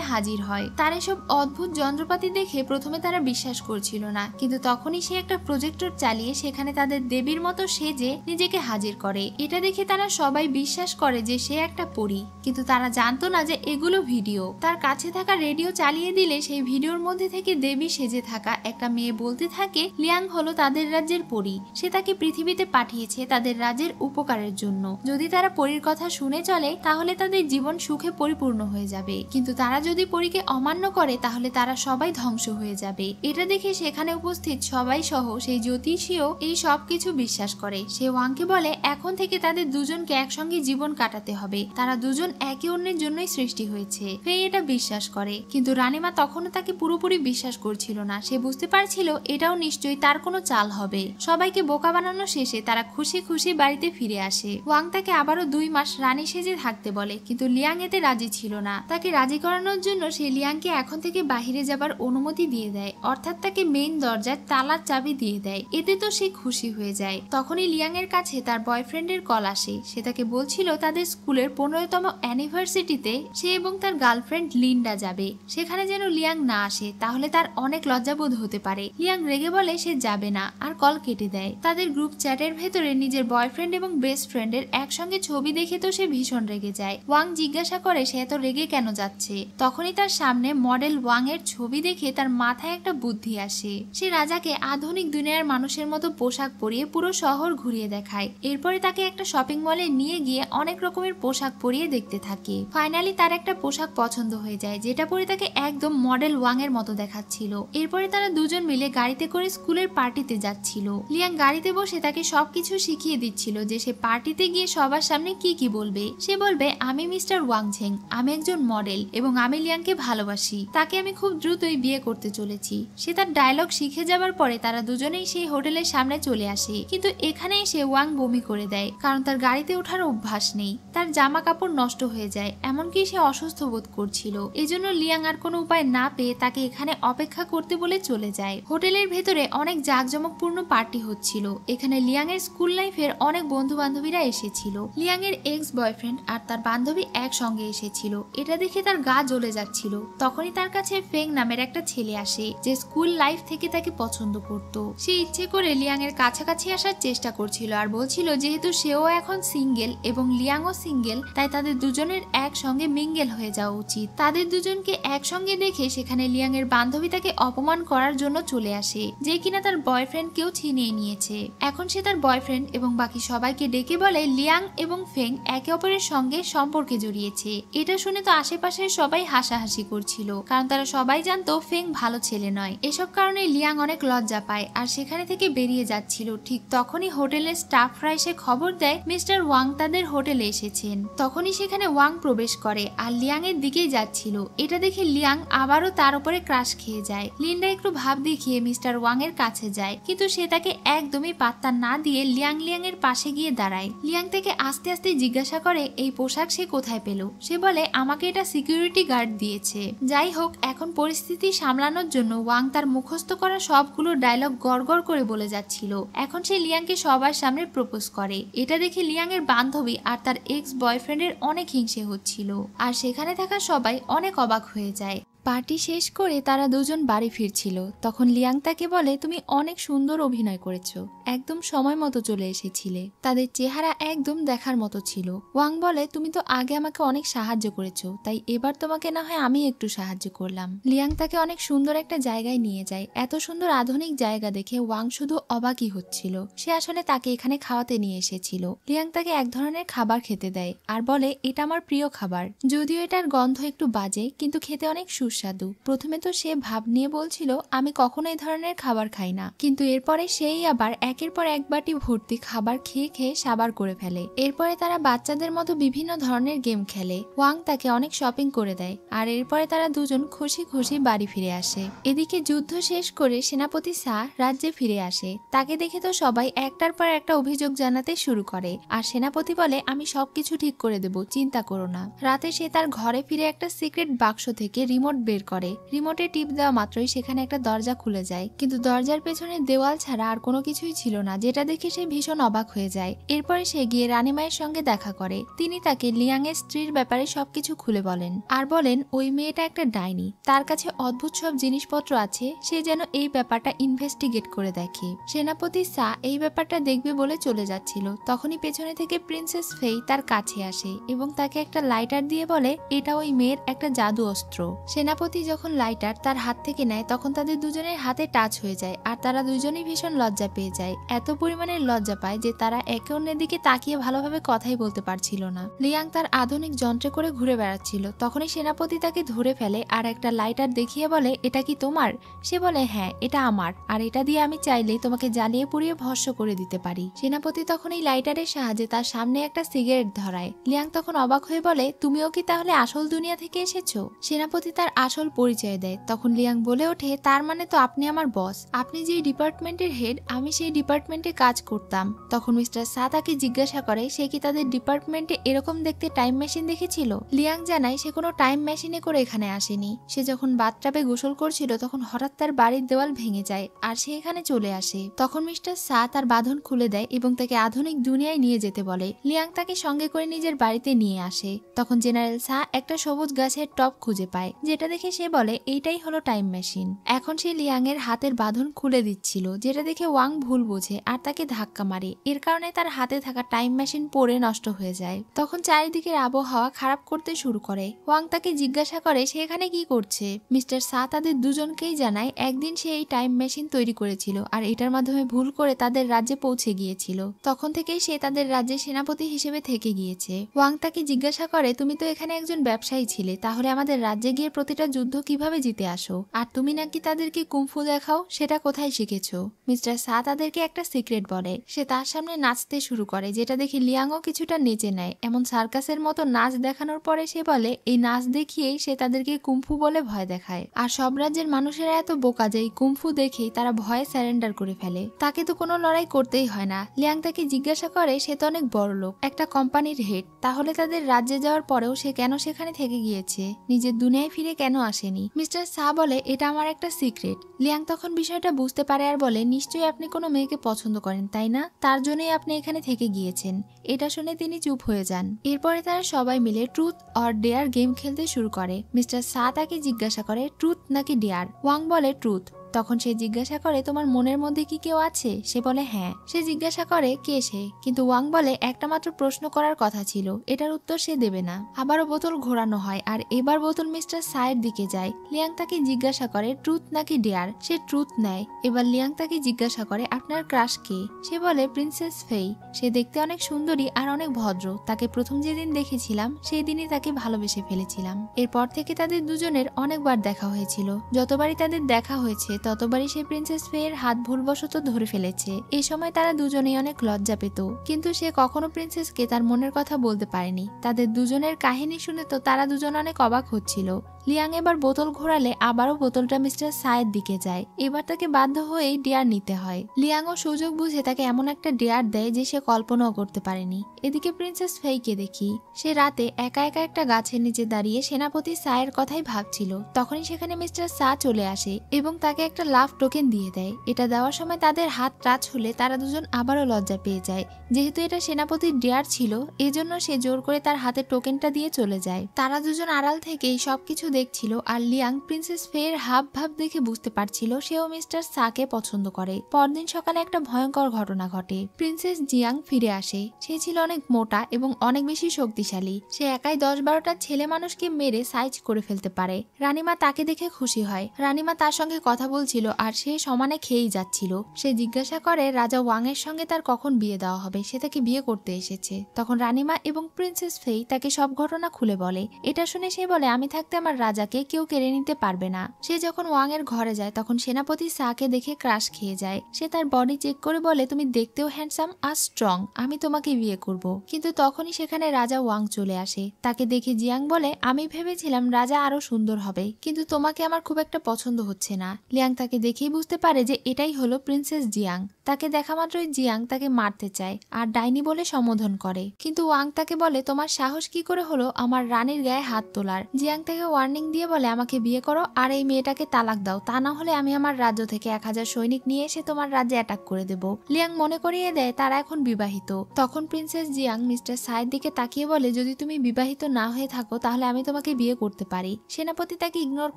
হাজির হয়। তার এসব অদ্ভুত যন্ত্রপাতি দেখে প্রথমে তারা বিশ্বাস করছিল না, কিন্তু তখনই সে একটা প্রজেক্টর চালিয়ে সেখানে তাদের দেবীর মতো সেজে নিজেকে হাজির করে। এটা দেখে তারা সবাই বিশ্বাস করে যে সে একটা পরি, কিন্তু তারা জানতো না যে এগুলো ভিডিও। তার কাছে থাকা রেডিও চালিয়ে দিলে সেই ভিডিওর মধ্যে থেকে দেবী সেজে থাকা একটা মেয়ে বলতে থাকে লিয়াং হলো তাদের রাজ্যের পরি। সে তাকে পৃথিবীতে পাঠিয়েছে তাদের রাজ্যের উপকারের জন্য। যদি তারা পরীর কথা শুনে চলে তাহলে তাদের জীবন সুখে পরিপূর্ণ হয়ে যাবে, কিন্তু তারা যদি পরীকে অমান্য করে তাহলে তারা সবাই ধ্বংস হয়ে যাবে। এটা দেখে সেখানে উপস্থিত সবাই সহ সেই জ্যোতিষীও এই সব কিছু বিশ্বাস করে। সে ওয়াংকে বলে এখন থেকে তাদের দুজনকে একসঙ্গে জীবন কাটাতে হবে, তারা দুজন একে অন্যের জন্যই সৃষ্টি হয়েছে। ফেই এটা বিশ্বাস করে, কিন্তু রানীমা তখনও তাকে পুরোপুরি বিশ্বাস করছিল না। সে বুঝতে পারছিল এটাও নিশ্চয়ই তার কোনো চাল হবে। সবাইকে বোকা বানানো শেষে তারা খুশি খুশি বাড়িতে ফিরে আসে। ওয়াং তাকে আবারও 2 মাস রানী সেজে থাকতে বলে, কিন্তু লিয়াং এতে রাজি ছিল না। তাকে রাজি করানোর জন্য সে লিয়াংকে এখন থেকে বাহিরে যাবার অনুমতি দিয়ে দেয়, অর্থাৎ তাকে মেইন দরজার তালার চাবি দিয়ে দেয়। এতে তো সে খুশি হয়ে যায়। তখনই লিয়াং এর কাছে তার বয়ফ্রেন্ডের কল আসে। সে তাকে বলছিল তাদের স্কুলের 15তম অ্যানিভার্সিটিতে সে এবং তার গার্লফ্রেন্ড লিন্ডা যাবে। সেখানে যেন লিয়াং না আসে, তাহলে তার অনেক লজ্জাবোধ হতে পারে। লিয়াং রেগে বলে সে যাবে না, আর কল কেটে দেয়। তাদের গ্রুপ চ্যাটের ভেতরে নিজের বয়ফ্রেন্ড এবং বেস্ট ফ্রেন্ডের একসঙ্গে ছবি দেখে তো সে ভীষণ রেগে যায়। ওয়াং জিজ্ঞাসা করে সে এত রেগে কেন যাচ্ছে। তখনই তার সামনে মডেল ওয়াং এর ছবি দেখে তার মাথায় একটা বুদ্ধি আসে। সে রাজাকে আধুনিক দুনিয়ার মানুষের মতো পোশাক পরিয়ে পুরো শহর ঘুরিয়ে দেখায়। এরপরে তাকে একটা শপিং মলে নিয়ে গিয়ে অনেক রকমের পোশাক পরিয়ে দেখতে থাকে। ফাইনালি তার একটা পোশাক পছন্দ হয়ে যায়, যেটা পরে তাকে একদম মডেল ওয়াং এর মতো দেখাচ্ছিল। এরপরে তারা দুজন মিলে গাড়িতে করে স্কুলের পার্টিতে যাচ্ছিল। লিয়াং গাড়িতে বসে তাকে সবকিছু শিখিয়ে দিচ্ছিল যে সে পার্টিতে গিয়ে সবার সামনে কি কি বলবে। সে বলবে আমি মিস্টার ওয়াং ঝেং, আমি একজন মডেল এবং আমি লিয়াংকে ভালোবাসি, তাকে আমি খুব দ্রুতই বিয়ে করতে চলেছি। সে তার ডায়লগ শিখে যাবার পরে তারা দুজনেই সেই হোটেলের সামনে চলে আসে, কিন্তু এখানে এসে ওয়াং বমি করে দেয়, কারণ তার গাড়িতে ওঠার অভ্যাস নেই। তার জামা কাপড় নষ্ট হয়ে যায়, এমনকি সে অসুস্থ বোধ করছিল। এজন্য লিয়াং আর কোনো উপায় না পেয়ে তাকে এখানে অপেক্ষা করতে বলে চলে যায়। হোটেলের ভেতরে অনেক জাঁকজমকপূর্ণ পার্টি হচ্ছিল। এখানে লিয়াং এর স্কুল লাইফের অনেক বন্ধু বান্ধবীরা এসেছিল। লিয়াং এর এক্স বয়ফ্রেন্ড আর তার বান্ধবী একসঙ্গে এসেছিল। এটা দেখে তার গা জ্বলে যাচ্ছিল। তখনই তার কাছে ফেং নামের একটা ছেলে আসে, যে স্কুল লাইফ থেকে তাকে পছন্দ করত। সে ইচ্ছে করে লিয়াং এর কাছাকাছি আসার চেষ্টা করছিল আর বলছিল যেহেতু সেও এখন সিঙ্গেল এবং লিয়াংও সিঙ্গেল, তাই তাদের দুজনের একসঙ্গে মিঙ্গেল হয়ে যাওয়া উচিত। তাদের দুজনকে একসঙ্গে দেখে সেখানে লিয়াং এর বান্ধবী তাকে অপমান করার জন্য চলে আসে, যে কিনা তার বয়ফ্রেন্ড কেউ ছিনিয়ে নিয়েছে। এখন সে তার বয়ফ্রেন্ড এবং বাকি সবাইকে ডেকে বলে লিয়াং এবং ফেং একে অপরের সঙ্গে সম্পর্কে জড়িয়েছে। এটা শুনে তো আশেপাশের সবাই হাসাহাসি করছিল, কারণ তারা সবাই জানতো ফেং ভালো ছেলে নয়। এসব কারণে লিয়াং অনেক লজ্জা পায় আর সেখানে থেকে বেরিয়ে যাচ্ছিল। ঠিক তখনই হোটেলের স্টাফরা এসে খবর দেয় মিস্টার ওয়াং তাদের হোটেলে এসেছেন। তখনই সেখানে ওয়াং প্রবেশ করে আর লিয়াং এর দিকেই যাচ্ছিল। এটা দেখে লিয়াং আবারও তার উপরে ক্রাশ খেয়ে যায়। লিন্ডা একটু ভাব দেখিয়ে মিস্টার ওয়াং এর কাছে যায়, কিন্তু সে তাকে একদমই পাত্তা না দিয়ে লিয়াং এর পাশে গিয়ে দাঁড়ায়। লিয়াং থেকে আস্তে আস্তে জিজ্ঞাসা করে এই পোশাক সে কোথায় পেল। সে বলে আমাকে এটা সিকিউরিটি গার্ড দিয়েছে। যাই হোক, এখন পরিস্থিতি সামলানোর জন্য ওয়াং তার মুখস্থ করা সবগুলো ডায়লগ গড়গড় করে বলে যাচ্ছিল। এখন সে লিয়াংকে সবার সামনে প্রপোজ করে। এটা দেখে লিয়াং এর বান্ধবী আর তার এক্স বয়ফ্রেন্ডের অনেক হিংসে হচ্ছিল, আর সেখানে থাকা সবাই অনেক অবাক হয়ে যায়। পার্টি শেষ করে তারা দুজন বাড়ি ফিরছিল। তখন লিয়াং তাকে বলে তুমি অনেক সুন্দর অভিনয় করেছো, একদম সময় মতো চলে এসেছিলে। তাদের চেহারা একদম দেখার মতো ছিল। ওয়াং বলে তুমি তো আগে আমাকে অনেক সাহায্য করেছো, তাই এবার তোমাকে না হয় আমি একটু সাহায্য করলাম। লিয়াং তাকে অনেক সুন্দর একটা জায়গায় নিয়ে যায়। এত সুন্দর আধুনিক জায়গা দেখে ওয়াং শুধু অবাকই হচ্ছিল। সে আসলে তাকে এখানে খাওয়াতে নিয়ে এসেছিল। লিয়াং তাকে এক ধরনের খাবার খেতে দেয় আর বলে এটা আমার প্রিয় খাবার, যদিও এটার গন্ধ একটু বাজে, কিন্তু খেতে অনেক সুস্বাদু। প্রথমে তো সে ভাব নিয়ে বলছিল আমি কখনো এই ধরনের খাবার খাই না, কিন্তু এরপরে সেই আবার একের পর এক বাটি ভর্তি খাবার খেয়ে খেয়ে সাবার করে ফেলে। এরপরে তারা বাচ্চাদের মতো বিভিন্ন ধরনের গেম খেলে। ওয়াং তাকে অনেক শপিং করে দেয়, আর এরপরে তারা দুজন খুশি খুশি বাড়ি ফিরে আসে। এদিকে যুদ্ধ শেষ করে সেনাপতি সা রাজ্যে ফিরে আসে। তাকে দেখে তো সবাই একটার পর একটা অভিযোগ জানাতে শুরু করে, আর সেনাপতি বলে আমি সবকিছু ঠিক করে দেব, চিন্তা করো না। রাতে সে তার ঘরে ফিরে একটা সিক্রেট বাক্স থেকে রিমোট বের করে। রিমোটে টিপ দেওয়া মাত্রই সেখানে একটা দরজা খুলে যায়, কিন্তু দরজার পেছনে দেওয়াল ছাড়া আর কোনো কিছুই ছিল না, যেটা দেখে সে ভীষণ অবাক হয়ে যায়। এরপরে সে গিয়ে রানীমায়ের সঙ্গে দেখা করে। তিনি তাকে লিয়াং এর স্ত্রীর ব্যাপারে সবকিছু খুলে বলেন, আর বলেন ওই মেয়েটা একটা ডাইনি, তার কাছে অদ্ভুত সব জিনিসপত্র আছে, সে যেন এই ব্যাপারটা ইনভেস্টিগেট করে দেখে। সেনাপতি সা এই ব্যাপারটা দেখবে বলে চলে যাচ্ছিল, তখনই পেছনে থেকে প্রিন্সেস ফেই তার কাছে আসে এবং তাকে একটা লাইটার দিয়ে বলে এটা ওই মেয়ের একটা জাদু অস্ত্র। সেনাপতি যখন লাইটার তার হাত থেকে নেয় তখন তাদের দুজনের হাতে টাচ হয়ে যায়, আর তারা দুজনেই ভীষণ লজ্জা পেয়ে যায়। এত পরিমাণের লজ্জা পায় যে তারা একে অন্যের দিকে তাকিয়ে ভালোভাবে কথাই বলতে পারছিল না। লিয়াং তার আধুনিক যন্ত্রে করে ঘুরে বেড়াচ্ছিল, তখনই সেনাপতি তাকে ধরে ফেলে আর একটা লাইটার দেখিয়ে বলে এটা কি তোমার? সে বলে হ্যাঁ এটা আমার, আর এটা দিয়ে আমি চাইলেই তোমাকে জ্বালিয়ে পুড়িয়ে ভস্ম করে দিতে পারি। সেনাপতি তখন এই লাইটারের সাহায্যে তার সামনে একটা সিগারেট ধরায়। লিয়াং তখন অবাক হয়ে বলে তুমিও কি তাহলে আসল দুনিয়া থেকে এসেছো? সেনাপতি তার আসল পরিচয় দেয়। তখন লিয়াং বলে ওঠে তার মানে তো আপনি আমার বস, আপনি যে ডিপার্টমেন্টের হেড, আমি সেই ডিপার্টমেন্টে কাজ করতাম। তখন মিস্টার সা তাকে জিজ্ঞাসা করে সে কি তাদের ডিপার্টমেন্টে এরকম দেখতে টাইম মেশিন দেখেছিল। লিয়াং জানায় সে কোনো টাইম মেশিনে করে এখানে আসেনি। সে যখন বাথটাবে গোসল করছিল তখন হঠাৎ তার বাড়ির দেওয়াল ভেঙে যায় আর সে এখানে চলে আসে। তখন মিস্টার সা তার বাঁধন খুলে দেয় এবং তাকে আধুনিক দুনিয়ায় নিয়ে যেতে বলে। লিয়াং তাকে সঙ্গে করে নিজের বাড়িতে নিয়ে আসে। তখন জেনারেল সা একটা সবুজ গাছের টপ খুঁজে পায়, যেটা দেখে সে বলে এইটাই হলো টাইম মেশিন। এখন সে লিয়াং এর হাতের বাঁধন খুলে দিচ্ছিল, যেটা দেখে ওয়াং ভুল বোঝে আর তাকে ধাক্কা মারে। এর কারণে তার হাতে থাকা টাইম মেশিন পড়ে নষ্ট হয়ে যায়। তখন চারিদিকের আবহাওয়া খারাপ করতে শুরু করে। ওয়াং তাকে জিজ্ঞাসা করে সে এখানে কি করছে। মিস্টার সা তাদের দুজনকেই জানায় একদিন সে এই টাইম মেশিন তৈরি করেছিল আর এটার মাধ্যমে ভুল করে তাদের রাজ্যে পৌঁছে গিয়েছিল। তখন থেকেই সে তাদের রাজ্যে সেনাপতি হিসেবে থেকে গিয়েছে। ওয়াং তাকে জিজ্ঞাসা করে তুমি তো এখানে একজন ব্যবসায়ী ছিলে, তাহলে আমাদের রাজ্যে গিয়ে প্রতিটা যুদ্ধ কিভাবে জিতে আসো? আর তুমি নাকি তাদেরকে কুমফু দেখাও, সেটা কোথায় শিখেছো? মিস্টার সা তাদেরকে একটা সিক্রেট বলে। সে তার সামনে নাচতে শুরু করে, যেটা দেখে লিয়াংও কিছুটা নেচে নেয়। এমন সার্কাসের মতো নাচ দেখানোর পরে সে বলে এই নাচ দেখিয়েই সে তাদেরকে কুমফু বলে ভয় দেখায়। আর সব রাজ্যের মানুষেরা এত বোকা যে এই কুমফু দেখেই তারা ভয়ে স্যারেন্ডার করে ফেলে। তাকে তো কোনো লড়াই করতেই হয় না। লিয়াং তাকে জিজ্ঞাসা করে সে তো অনেক বড় লোক, একটা কোম্পানির হেড, তাহলে তাদের রাজ্যে যাওয়ার পরেও সে কেন সেখানে থেকে গিয়েছে, নিজের দুনিয়ায় ফিরে কেন আসেনি? মিস্টার সা বলে এটা আমার একটা সিক্রেট। লিয়াং তখন বিষয়টা বুঝতে পারে আর বলে নিশ্চয়ই আপনি কোনো মেয়েকে পছন্দ করেন তাই না, তার জন্যই আপনি এখানে থেকে গিয়েছেন। এটা শুনে তিনি চুপ হয়ে যান। এরপরে তারা সবাই মিলে ট্রুথ অর ডেয়ার গেম খেলতে শুরু করে। মিস্টার সা তাকে জিজ্ঞাসা করে ট্রুথ নাকি ডেয়ার। ওয়াং বলে ট্রুথ। তখন সে জিজ্ঞাসা করে তোমার মনের মধ্যে কি কেউ আছে? সে বলে হ্যাঁ। সে জিজ্ঞাসা করে কে সে, কিন্তু ওয়াং বলে একটা মাত্র প্রশ্ন করার কথা ছিল, এটার উত্তর সে দেবে না। আবারও বোতল ঘোরানো হয় আর এবার বোতল মিস্টার সায়ের দিকে যায়। লিয়াং তাকে জিজ্ঞাসা করে ট্রুথ নাকি ডেয়ার। সে ট্রুথ নেয়। এবার লিয়াং তাকে জিজ্ঞাসা করে আপনার ক্রাশ কে? সে বলে প্রিন্সেস ফেই। সে দেখতে অনেক সুন্দরী আর অনেক ভদ্র। তাকে প্রথম যেদিন দেখেছিলাম সেই দিনই তাকে ভালোবেসে ফেলেছিলাম। এরপর থেকে তাদের দুজনের অনেকবার দেখা হয়েছিল। যতবারই তাদের দেখা হয়েছে ততবারই সে প্রিন্সেস ফেয়ের হাত ভুলবশত ধরে ফেলেছে। এই সময় তারা দুজনেই অনেক লজ্জা পেত, কিন্তু সে কখনো প্রিন্সেসকে তার মনের কথা বলতে পারেনি। তাদের দুজনের কাহিনী শুনে তো তারা দুজন অনেক অবাক হচ্ছিল। লিয়াং এবার বোতল ঘোরালে আবারও বোতলটা মিস্টার সায়ের দিকে যায়। এবার তাকে বাধ্য হয়েই ডেয়ার নিতে হয়। লিয়াংও সুযোগ বুঝে তাকে এমন একটা ডেয়ার দেয় যে সে কল্পনাও করতে পারেনি। এদিকে প্রিন্সেস ফেইকে দেখি সে রাতে একা একা একটা গাছের নিচে দাঁড়িয়ে সেনাপতি সায়ের কথাই ভাবছিল। তখনই সেখানে মিস্টার সা চলে আসে এবং তাকে একটা লাভ টোকেন দিয়ে দেয়। এটা দেওয়ার সময় তাদের হাত টাচ হলে তারা দুজন আবারও লজ্জা পেয়ে যায়। যেহেতু এটা সেনাপতির ডেয়ার ছিল এজন্য সে জোর করে তার হাতে টোকেনটা দিয়ে চলে যায়। তারা দুজন আড়াল থেকেই সবকিছু দেখছিল আর লিয়াং প্রিন্সেস ফেয়ের হাব ভাব দেখে বুঝতে পারছিল সেও মিস্টার সাকে পছন্দ করে। পরদিন সকালে একটা ভয়ঙ্কর ঘটনা ঘটে। প্রিন্সেস জিয়াং ফিরে আসে। সে ছিল অনেক মোটা এবং অনেক বেশি শক্তিশালী। সে একাই 10-12টা ছেলে মানুষকে মেরে সাইজ করে ফেলতে পারে। রানীমা তাকে দেখে খুশি হয়। রানীমা তার সঙ্গে কথা বলছিল আর সে সমানে খেয়েই যাচ্ছিল। সে জিজ্ঞাসা করে রাজা ওয়াং এর সঙ্গে তার কখন বিয়ে দেওয়া হবে, সে তাকে বিয়ে করতে এসেছে। তখন রানীমা এবং প্রিন্সেস ফেই তাকে সব ঘটনা খুলে বলে। এটা শুনে সে বলে আমি থাকতে আমার রাজাকে কেউ কেড়ে নিতে পারবে না। সে যখন ওয়াং এর ঘরে যায় তখন সেনাপতি সাকে দেখে ক্রাশ খেয়ে যায়। সে তার বডি চেক করে বলে, তুমি দেখতেও হ্যান্ডসাম আর স্ট্রং, আমি তোমাকে বিয়ে করব। কিন্তু তখনই সেখানে রাজা ওয়াং চলে আসে। তাকে দেখে জিয়াং বলে, আমি ভেবেছিলাম রাজা আরো সুন্দর হবে, কিন্তু তোমাকে আমার খুব একটা পছন্দ হচ্ছে না। লিয়াং তাকে দেখেই বুঝতে পারে যে এটাই হলো প্রিন্সেস জিয়াং। তাকে দেখা মাত্রই জিয়াং তাকে মারতে চায় আর ডাইনি বলে সম্বোধন করে, কিন্তু ওয়াং তাকে বলে, তোমার সাহস কি করে হলো আমার রানীর গায়ে হাত তোলার। জিয়াং তাকে ওয়ার্নিং দিয়ে বলে, আমাকে বিয়ে করো আর এই মেয়েটাকে তালাক দাও, তা না হলে আমি আমার রাজ্য থেকে 1000 সৈনিক নিয়ে এসে তোমার রাজ্যে অ্যাটাক করে দেব। লিয়াং মনে করিয়ে দেয় তারা এখন বিবাহিত। তখন প্রিন্সেস জিয়াং মিস্টার সাইয়ের দিকে তাকিয়ে বলে, যদি তুমি বিবাহিত না হয়ে থাকো তাহলে আমি তোমাকে বিয়ে করতে পারি। সেনাপতি তাকে ইগনোর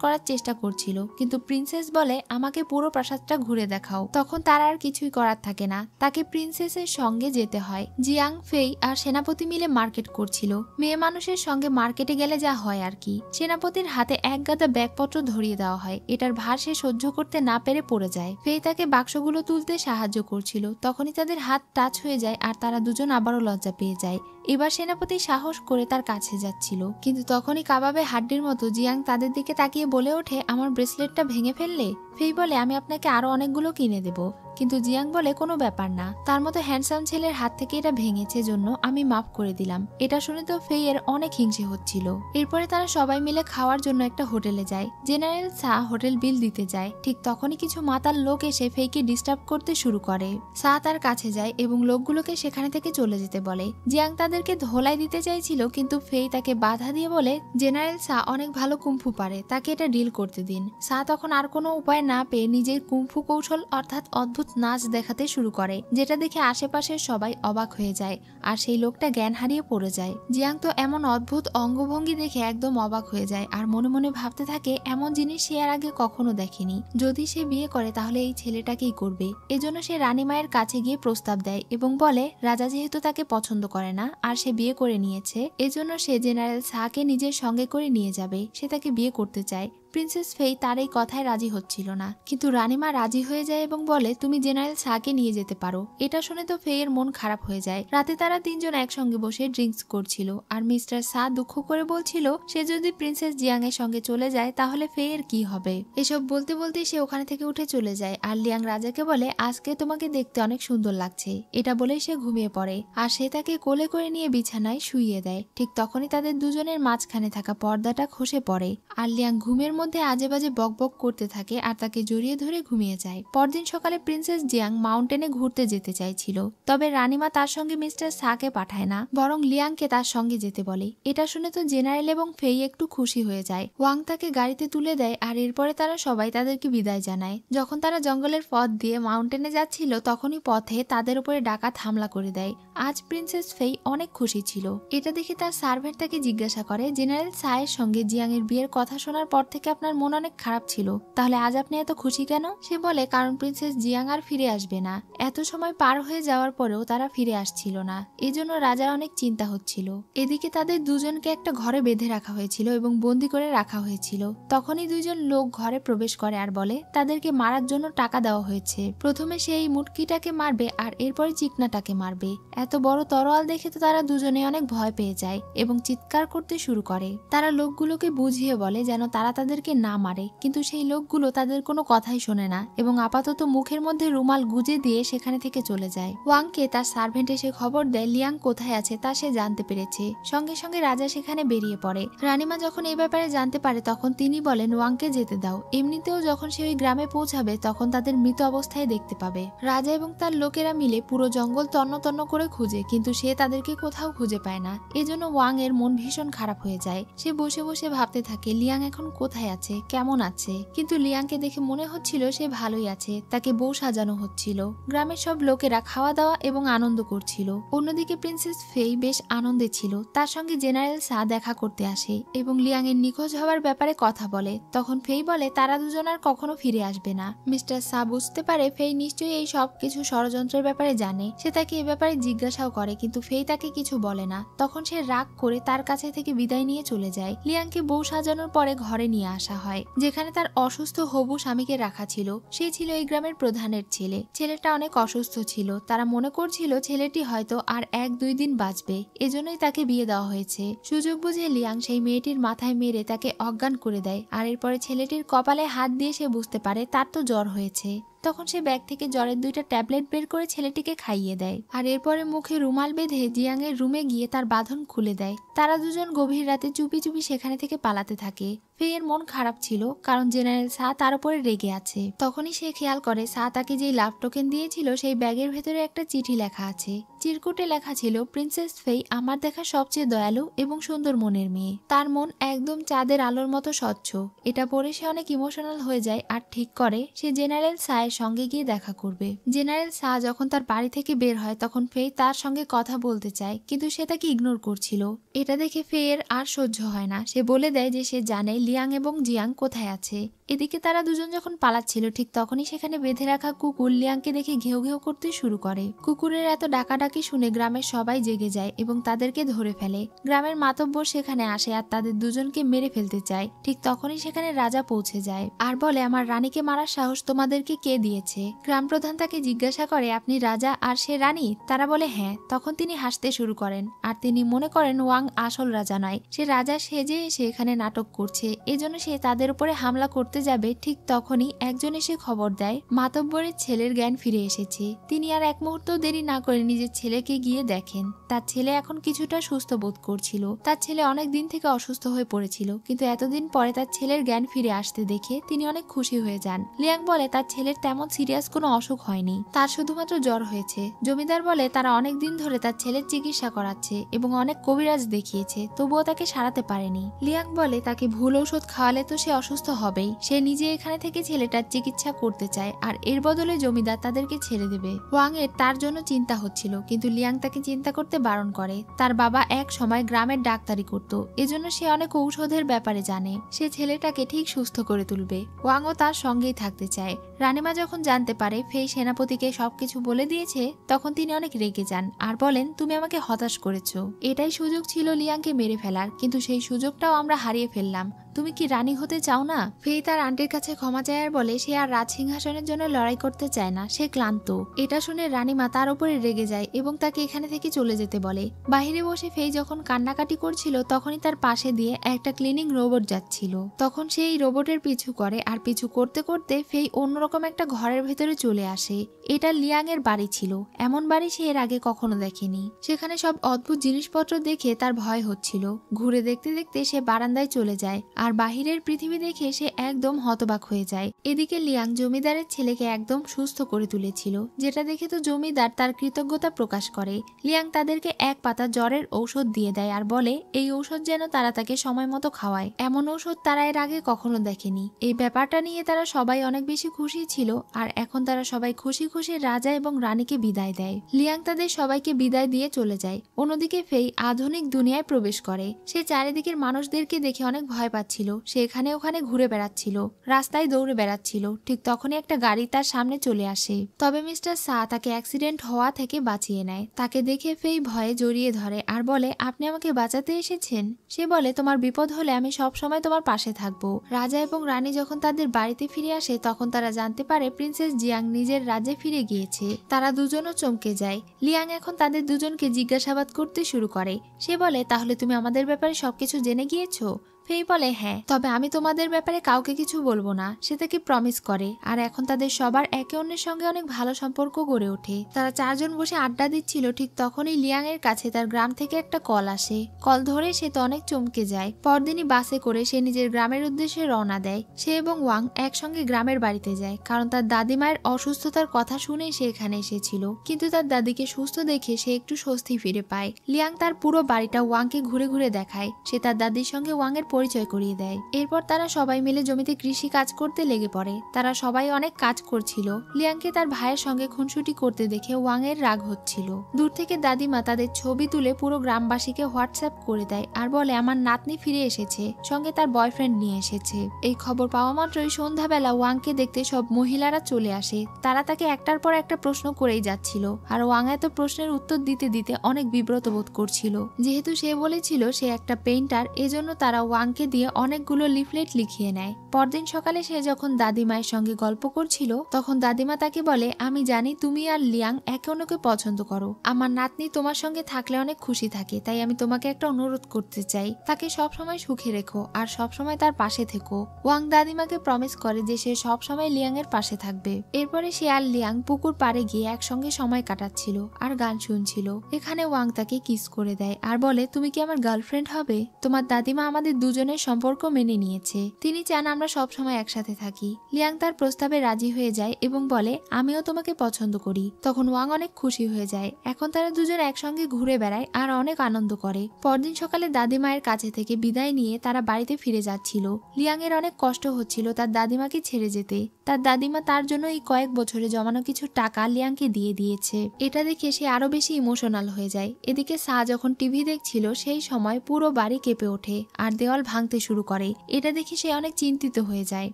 করার চেষ্টা করছিল, কিন্তু প্রিন্সেস বলে, আমাকে পুরো প্রাসাদটা ঘুরে দেখাও। তখন তার আর কিছুই করার থাকে না, তাকে প্রিন্সেসের সঙ্গে যেতে হয়। জিয়াং, ফেই আর সেনাপতি মিলে মার্কেট করছিল। মেয়ে মানুষের সঙ্গে মার্কেটে গেলে যা হয় আর কি। সেনাপতির হাতে এক গাদা ব্যাগপত্র ধরিয়ে দেওয়া হয়, এটার ভার সে সহ্য করতে না পেরে পড়ে যায়। ফেই তাকে বাক্সগুলো তুলতে সাহায্য করছিল, তখনই তাদের হাত টাচ হয়ে যায় আর তারা দুজন আবারও লজ্জা পেয়ে যায়। এবার সেনাপতি সাহস করে তার কাছে যাচ্ছিল, কিন্তু তখনই কাবাবে হাড্ডির মতো জিয়াং তাদের দিকে তাকিয়ে বলে ওঠে, আমার ব্রেসলেটটা ভেঙে ফেললে? ফেই বলে, আমি আপনাকে আরো অনেকগুলো কিনে দেব। কিন্তু জিয়াং বলে, কোনো ব্যাপার না, তার মতো হ্যান্ডসাম ছেলের হাত থেকে এটা ভেঙেছে জন্য আমি মাফ করে দিলাম। এটা শুনে তো ফেই এর অনেক হিংসে হচ্ছিল। এরপরে তারা সবাই মিলে খাওয়ার জন্য একটা হোটেলে যায়। জেনারেল সা হোটেল বিল দিতে যায়, ঠিক তখনই কিছু মাতাল লোক এসে ফেইকে ডিস্টার্ব করতে শুরু করে। সা তার কাছে যায় এবং লোকগুলোকে সেখানে থেকে চলে যেতে বলে। জিয়াং তাদেরকে ধোলাই দিতে চাইছিল, কিন্তু ফেই তাকে বাধা দিয়ে বলে, জেনারেল সা অনেক ভালো কুম্ফু পারে, তাকে এটা ডিল করতে দিন। সা তখন আর কোনো উপায় না পেয়ে নিজের কুম্ফু কৌশল অর্থাৎ অদ্ভুত নাচ দেখাতে শুরু করে, যেটা দেখে আশেপাশের সবাই অবাক হয়ে যায় আর সেই লোকটা জ্ঞান হারিয়ে পড়ে যায়। জিয়াং তো এমন অদ্ভুত অঙ্গভঙ্গি দেখে একদম অবাক হয়ে যায় আর মনে মনে ভাবতে থাকে এমন জিনিস সে আর আগে কখনো দেখেনি। যদি সে বিয়ে করে তাহলে এই ছেলেটাকেই করবে। এজন্য সে রানীমায়ের কাছে গিয়ে প্রস্তাব দেয় এবং বলে, রাজা যেহেতু তাকে পছন্দ করে না আর সে বিয়ে করে নিয়েছে, এজন্য সে জেনারেল সাকে নিজের সঙ্গে করে নিয়ে যাবে, সে তাকে বিয়ে করতে চায়। প্রিন্সেস ফেই তার এই কথায় রাজি হচ্ছিল না, কিন্তু রানীমা রাজি হয়ে যায় এবং বলে, তুমি জেনারেল সাকে নিয়ে যেতে পারো। এটা শুনে তো ফেইয়ের মন খারাপ হয়ে যায়। রাতে তারা তিনজন একসঙ্গে বসে ড্রিঙ্কস করছিল আর মিস্টার সা দুঃখ করে বলছিল, সে যদি প্রিন্সেস জিয়াং এর সঙ্গে চলে যায় তাহলে ফেইয়ের কি হবে। এসব বলতে বলতে সে ওখানে থেকে উঠে চলে যায় আর লিয়াং রাজাকে বলে, আজকে তোমাকে দেখতে অনেক সুন্দর লাগছে। এটা বলেই সে ঘুমিয়ে পড়ে আর সে তাকে কোলে করে নিয়ে বিছানায় শুইয়ে দেয়। ঠিক তখনই তাদের দুজনের মাঝখানে থাকা পর্দাটা খসে পড়ে আর লিয়াং ঘুমের মধ্যে আজে বাজে বকবক করতে থাকে আর তাকে জড়িয়ে ধরে ঘুমিয়ে যায়। পরদিন সকালে প্রিন্সেস জিয়াং মাউন্টেনে ঘুরতে যেতে চাইছিল, তবে রানীমা তার সঙ্গে মিস্টার সাকে পাঠায় না, বরং লিয়াংকে তার সঙ্গে যেতে বলে। এটা শুনে তো জেনারেল এবং ফেই একটু খুশি হয়ে যায়। ওয়াং তাকে গাড়িতে তুলে দেয় আর এরপরে তারা সবাই তাদেরকে বিদায় জানায়। যখন তারা জঙ্গলের পথ দিয়ে মাউন্টেনে যাচ্ছিল তখনই পথে তাদের উপরে ডাকাত হামলা করে দেয়। আজ প্রিন্সেস ফেই অনেক খুশি ছিল। এটা দেখে তার সার্ভেন্ট তাকে জিজ্ঞাসা করে, জেনারেল সায়ের সঙ্গে জিয়াং এর বিয়ের কথা শোনার পর থেকে আপনার মন অনেক খারাপ ছিল, তাহলে আজ আপনি এত খুশি কেন? সে বলে, কারণ প্রিন্সেস জিয়াং আর ফিরে আসবে না। এত সময় পার হয়ে যাওয়ার পরেও তারা ফিরে আসছিল না, এজন্য রাজার অনেক চিন্তা হচ্ছিল। এদিকে তাদের দুজনকে একটা ঘরে বেঁধে রাখা হয়েছিল এবং বন্দি করে রাখা হয়েছিল। তখনই দুইজন লোক ঘরে প্রবেশ করে আর বলে, তাদেরকে মারার জন্য টাকা দেওয়া হয়েছে। প্রথমে সে এই মুটকিটাকে মারবে আর এরপরে চিকনাটাকে মারবে। এত বড় তরোয়াল দেখে তো তারা দুজনে অনেক ভয় পেয়ে যায় এবং চিৎকার করতে শুরু করে। তারা লোকগুলোকে বুঝিয়ে বলে যেন তারা তাদেরকে না মারে, কিন্তু সেই লোকগুলো তাদের কোনো কথাই শোনে না এবং আপাতত মুখের মধ্যে রুমাল গুজে দিয়ে সেখানে থেকে চলে যায়। ওয়াংকে তার সার্ভেন্ট এসে খবর দেয় লিয়াং কোথায় আছে তা সে জানতে পেরেছে। সঙ্গে সঙ্গে রাজা সেখানে বেরিয়ে পড়ে। রানীমা যখন এই ব্যাপারে জানতে পারে তখন তিনি বলেন, ওয়াংকে যেতে দাও। এমনিতেও যখন সে ওই গ্রামে পৌঁছাবে তখন তাদের মৃত অবস্থায় দেখতে পাবে। রাজা এবং তার লোকেরা মিলে পুরো জঙ্গল তন্ন তন্ন করে খুঁজে, কিন্তু সে তাদেরকে কোথাও খুঁজে পায় না। এজন্য ওয়াং এর মন ভীষণ খারাপ হয়ে যায়। সে বসে বসে ভাবতে থাকে লিয়াং এখন কোথায় আছে, কেমন আছে। কিন্তু লিয়াংকে দেখে মনে হচ্ছিল সে ভালোই আছে, তাকে বউ সাজানো হচ্ছিল। গ্রামের সব লোকেরা খাওয়া দাওয়া এবং আনন্দ করছিল। অন্যদিকে প্রিন্সেস ফেই বেশ আনন্দে ছিল। তার সঙ্গে জেনারেল সা দেখা করতে আসে এবং লিয়াং এর নিখোঁজ হওয়ার ব্যাপারে কথা বলে। তখন ফেই বলে তারা দুজন আর কখনো ফিরে আসবে না। মিস্টার সা বুঝতে পারে ফেই নিশ্চয়ই এই সব কিছু ষড়যন্ত্রের ব্যাপারে জানে। সে তাকে এ ব্যাপারে জিজ্ঞাসাও করে, কিন্তু ফেই তাকে কিছু বলে না। তখন সে রাগ করে তার কাছে থেকে বিদায় নিয়ে চলে যায়। লিয়াংকে বউ সাজানোর পরে ঘরে নিয়ে আসা হয়, যেখানে তার অসুস্থ হবু স্বামীকে রাখা ছিল। সে ছিল এই গ্রামের প্রধানের ছেলে। ছেলেটা অনেক অসুস্থ ছিল। তারা মনে করছিল ছেলেটি হয়তো আর 1-2 দিন বাঁচবে, এজন্যই তাকে বিয়ে দেওয়া হয়েছে। সুযোগ বুঝে লিয়াং সেই মেয়েটির মাথায় মেরে তাকে অজ্ঞান করে দেয়। আর এরপরে ছেলেটির কপালে হাত দিয়ে সে বুঝতে পারে তার তো জ্বর হয়েছে। তখন সে ব্যাগ থেকে জ্বরের 2টা ট্যাবলেট বের করে ছেলেটিকে খাইয়ে দেয়। আর এরপরে মুখে রুমাল বেঁধে জিয়াং এর রুমে গিয়ে তার বাঁধন খুলে দেয়। তারা দুজন গভীর রাতে চুপি চুপি সেখানে থেকে পালাতে থাকে। ফেয়ের মন খারাপ ছিল, কারণ জেনারেল সা তার উপরে রেগে আছে। তখনই সে খেয়াল করে সা তাকে যেই লাভ টোকেন দিয়েছিল সেই ব্যাগের ভেতরে একটা চিঠি লেখা আছে। চিরকুটে লেখা ছিল, প্রিন্সেস ফেই আমার দেখা সবচেয়ে দয়ালু এবং সুন্দর মনের মেয়ে। তার মন একদম চাঁদের আলোর মতো স্বচ্ছ। এটা পড়ে সে অনেক ইমোশনাল হয়ে যায় আর ঠিক করে সে জেনারেল সায়ের সঙ্গে গিয়ে দেখা করবে। জেনারেল সা যখন তার বাড়ি থেকে বের হয় তখন ফেই তার সঙ্গে কথা বলতে চায়, কিন্তু সে তাকে ইগনোর করছিল। এটা দেখে ফেয়ের আর সহ্য হয় না। সে বলে দেয় যে সে জানে লিয়াং এবং জিয়াং কোথায় আছে। এদিকে তারা দুজন যখন পালাচ্ছিল ঠিক তখনই সেখানে বেঁধে রাখা কুকুর লিয়াংকে দেখে ঘেউ ঘেউ করতে শুরু করে। কুকুরের এত ডাকাডাকি শুনে গ্রামের সবাই জেগে যায় এবং তাদেরকে ধরে ফেলে। গ্রামের মাতব্বর সেখানে আসে আর তাদের দুজনকে মেরে ফেলতে চায়। ঠিক তখনই সেখানে রাজা পৌঁছে যায় আর বলে, আমার রানীকে মারার সাহস তোমাদেরকে কে দিয়েছে? গ্রাম প্রধান তাকে জিজ্ঞাসা করে, আপনি রাজা আর সে রানী? তারা বলে হ্যাঁ। তখন তিনি হাসতে শুরু করেন আর তিনি মনে করেন ওয়াং আসল রাজা নয়, সে রাজা সেজে সে এখানে নাটক করছে, এজন্য সে তাদের উপরে হামলা করতে যাবে। ঠিক তখনই একজন এসে খবর দেয় মাতব্বরের ছেলের জ্ঞান ফিরে এসেছে। তিনি আর এক মুহূর্ত দেরি না করে নিজের ছেলেকে গিয়ে দেখেন। তার ছেলে এখন কিছুটা সুস্থ বোধ করছিল। তার ছেলে অনেক দিন থেকে অসুস্থ হয়ে পড়েছিল, কিন্তু এতদিন পরে তার ছেলের জ্ঞান ফিরে আসতে দেখে তিনি অনেক খুশি হয়ে যান। লিয়াং বলে তার ছেলের তেমন সিরিয়াস কোনো অসুখ হয়নি, তার শুধুমাত্র জ্বর হয়েছে। জমিদার বলে তারা অনেক দিন ধরে তার ছেলের চিকিৎসা করাচ্ছে এবং অনেক কবিরাজ দেখিয়েছে, তবুও তাকে সারাতে পারেনি। লিয়াং বলে তাকে ভুল ঔষধ খাওয়ালে তো সে অসুস্থ হবেই। সে নিজে এখানে থেকে ছেলেটার চিকিৎসা করতে চায় আর এর বদলে জমিদার তাদেরকে ছেড়ে দেবে। ওয়াং এর তার জন্য চিন্তা হচ্ছিল, কিন্তু লিয়াং তাকে চিন্তা করতে বারণ করে। তার বাবা এক সময় গ্রামের ডাক্তারি করত, এজন্য সে অনেক ঔষধের ব্যাপারে জানে। সে ছেলেটাকে ঠিক সুস্থ করে তুলবে। ওয়াংও তার সঙ্গেই থাকতে চায়। রানীমা যখন জানতে পারে ফেই সেনাপতিকে সবকিছু বলে দিয়েছে তখন তিনি অনেক রেগে যান আর বলেন, তুমি আমাকে হতাশ করেছো। এটাই সুযোগ ছিল লিয়াংকে মেরে ফেলার, কিন্তু সেই সুযোগটাও আমরা হারিয়ে ফেললাম। তুমি কি রানী হতে চাও না? ফেই তার আন্টির কাছে ক্ষমা চায় আর বলে সে আর রাজসিংহাসনের জন্য লড়াই করতে চায় না, সে ক্লান্ত। এটা শুনে রানীমা তার উপরে রেগে যায় এবং তাকে এখানে থেকে চলে যেতে বলে। বাহিরে বসে ফেই যখন কান্নাকাটি করছিল তখনই তার পাশে দিয়ে একটা ক্লিনিং রোবট যাচ্ছিল। তখন সে এই রোবটের পিছু করে আর পিছু করতে করতে ফেই অন্যরকম একটা ঘরের ভেতরে চলে আসে। এটা লিয়াং এর বাড়ি ছিল। এমন বাড়ি সে এর আগে কখনো দেখেনি। সেখানে সব অদ্ভুত জিনিসপত্র দেখে তার ভয় হচ্ছিল। ঘুরে দেখতে দেখতে সে বারান্দায় চলে যায় আর বাহিরের পৃথিবী দেখে সে একদম হতবাক হয়ে যায়। এদিকে লিয়াং জমিদারের ছেলেকে একদম সুস্থ করে তুলেছিল, যেটা দেখে তো জমিদার তার কৃতজ্ঞতা প্রকাশ করে। লিয়াং তাদেরকে এক পাতা জ্বরের ঔষধ দিয়ে দেয় আর বলে এই ঔষধ যেন তারা তাকে সময় মতো খাওয়ায়। এমন ঔষধ তারা এর আগে কখনো দেখেনি। এই ব্যাপারটা নিয়ে তারা সবাই অনেক বেশি খুশি ছিল আর এখন তারা সবাই খুশি খুশি রাজা এবং রানীকে বিদায় দেয়। লিয়াং তাদের সবাইকে বিদায় দিয়ে চলে যায়। অন্যদিকে ফেই আধুনিক দুনিয়ায় প্রবেশ করে। সে চারিদিকের মানুষদেরকে দেখে অনেক ভয় পাচ্ছিল। সে এখানে ওখানে ঘুরে বেড়াচ্ছিল, রাস্তায় দৌড়ে বেড়াচ্ছিল। ঠিক তখনই একটা গাড়ি তার সামনে চলে আসে। তবে মিস্টার সা তাকে অ্যাক্সিডেন্ট হওয়া থেকে বাঁচিয়ে নেয়। তাকে দেখে ফেই ভয়ে জড়িয়ে ধরে আর বলে, আপনি আমাকে বাঁচাতে এসেছেন? সে বলে, তোমার বিপদ হলে আমি সব সময় তোমার পাশে থাকবো। রাজা এবং রানী যখন তাদের বাড়িতে ফিরে আসে তখন তারা জানতে পারে প্রিন্সেস জিয়াং নিজের রাজ্যে ফিরে গিয়েছে। তারা দুজনও চমকে যায়। লিয়াং এখন তাদের দুজনকে জিজ্ঞাসাবাদ করতে শুরু করে। সে বলে, তাহলে তুমি আমাদের ব্যাপারে সবকিছু জেনে গিয়েছো? ফেই বলে, হ্যাঁ, তবে আমি তোমাদের ব্যাপারে কাউকে কিছু বলবো না। সে তাকে প্রমিস করে। আর এখন তাদের সবার একে অন্যের সঙ্গে অনেক ভালো সম্পর্ক গড়ে ওঠে। তারা চারজন বসে আড্ডা দিচ্ছিল। ঠিক তখনই লিয়াং এর কাছে তার গ্রাম থেকে একটা কল আসে। কল ধরে সে তো অনেক চমকে যায়। পরদিনই বাসে করে সে নিজের গ্রামের উদ্দেশ্যে রওনা দেয়। সে এবং ওয়াং একসঙ্গে গ্রামের বাড়িতে যায়, কারণ তার দাদিমায়ের অসুস্থতার কথা শুনে সে এখানে এসেছিল। কিন্তু তার দাদিকে সুস্থ দেখে সে একটু স্বস্তি ফিরে পায়। লিয়াং তার পুরো বাড়িটা ওয়াংকে ঘুরে ঘুরে দেখায়। সে তার দাদির সঙ্গে ওয়াং এর পরিচয় করিয়ে দেয়। এরপর তারা সবাই মিলে জমিতে কৃষি কাজ করতে লেগে পড়ে। তারা সবাই অনেক কাজ করছিল। লিয়াংকে তার ভাইয়ের সঙ্গে খুনসুটি করতে দেখে ওয়াং এর রাগ হচ্ছিল। দূর থেকে দাদিমা তাদের ছবি তুলে পুরো গ্রামবাসীকে হোয়াটসঅ্যাপ করে দেয় আর বলে, আমার নাতনি ফিরে এসেছে, সঙ্গে তার বয়ফ্রেন্ড নিয়ে এসেছে। এই খবর পাওয়া মাত্রই সন্ধ্যাবেলা ওয়াংকে দেখতে সব মহিলারা চলে আসে। তারা তাকে একটার পর একটা প্রশ্ন করেই যাচ্ছিল আর ওয়াং এত প্রশ্নের উত্তর দিতে দিতে অনেক বিব্রত বোধ করছিল। যেহেতু সে বলেছিল সে একটা পেইন্টার, এজন্য তারা ওয়াং ওয়াংকে দিয়ে অনেকগুলো লিফলেট লিখিয়ে নেয়। পরদিন সকালে সে যখন দাদিমায়ের সঙ্গে গল্প করছিল তখন দাদিমা তাকে বলে, আমি জানি তুমি আর লিয়াং একে অন্যকে পছন্দ করো। আমার নাতনি তোমার সঙ্গে থাকলে অনেক খুশি থাকে, তাই আমি তোমাকে একটা অনুরোধ করতে চাই, তাকে সবসময় সুখে রেখো আর সবসময় তার পাশে থেকো। ওয়াং দাদিমাকে প্রমিস করে যে সে সবসময় লিয়াং এর পাশে থাকবে। এরপরে সে আর লিয়াং পুকুর পাড়ে গিয়ে একসঙ্গে সময় কাটাচ্ছিল আর গান শুনছিল। এখানে ওয়াং তাকে কিস করে দেয় আর বলে, তুমি কি আমার গার্লফ্রেন্ড হবে? তোমার দাদিমা আমাদের দুজনের সম্পর্ক মেনে নিয়েছে, তিনি চান আমরা সবসময় একসাথে থাকি। লিয়াং তার প্রস্তাবে রাজি হয়ে যায় এবং বলে, আমিও তোমাকে পছন্দ করি। তখন ওয়াং অনেক খুশি হয়ে যায়। এখন তারা দুজন একসঙ্গে ঘুরে বেড়ায় আর অনেক আনন্দ করে। পরদিন সকালে দাদিমায়ের কাছে থেকে বিদায় নিয়ে তারা বাড়িতে ফিরে যাচ্ছিল। লিয়াং এর অনেক কষ্ট হচ্ছিল তার দাদিমাকে ছেড়ে যেতে। তার দাদিমা তার জন্য এই কয়েক বছরে জমানো কিছু টাকা লিয়াংকে দিয়ে দিয়েছে। এটা দেখে সে আরো বেশি ইমোশনাল হয়ে যায়। এদিকে সা যখন টিভি দেখছিল সেই সময় পুরো বাড়ি কেঁপে ওঠে আর দেওয়াল ভাঙতে শুরু করে। এটা দেখে সে অনেক চিন্তিত হয়ে যায়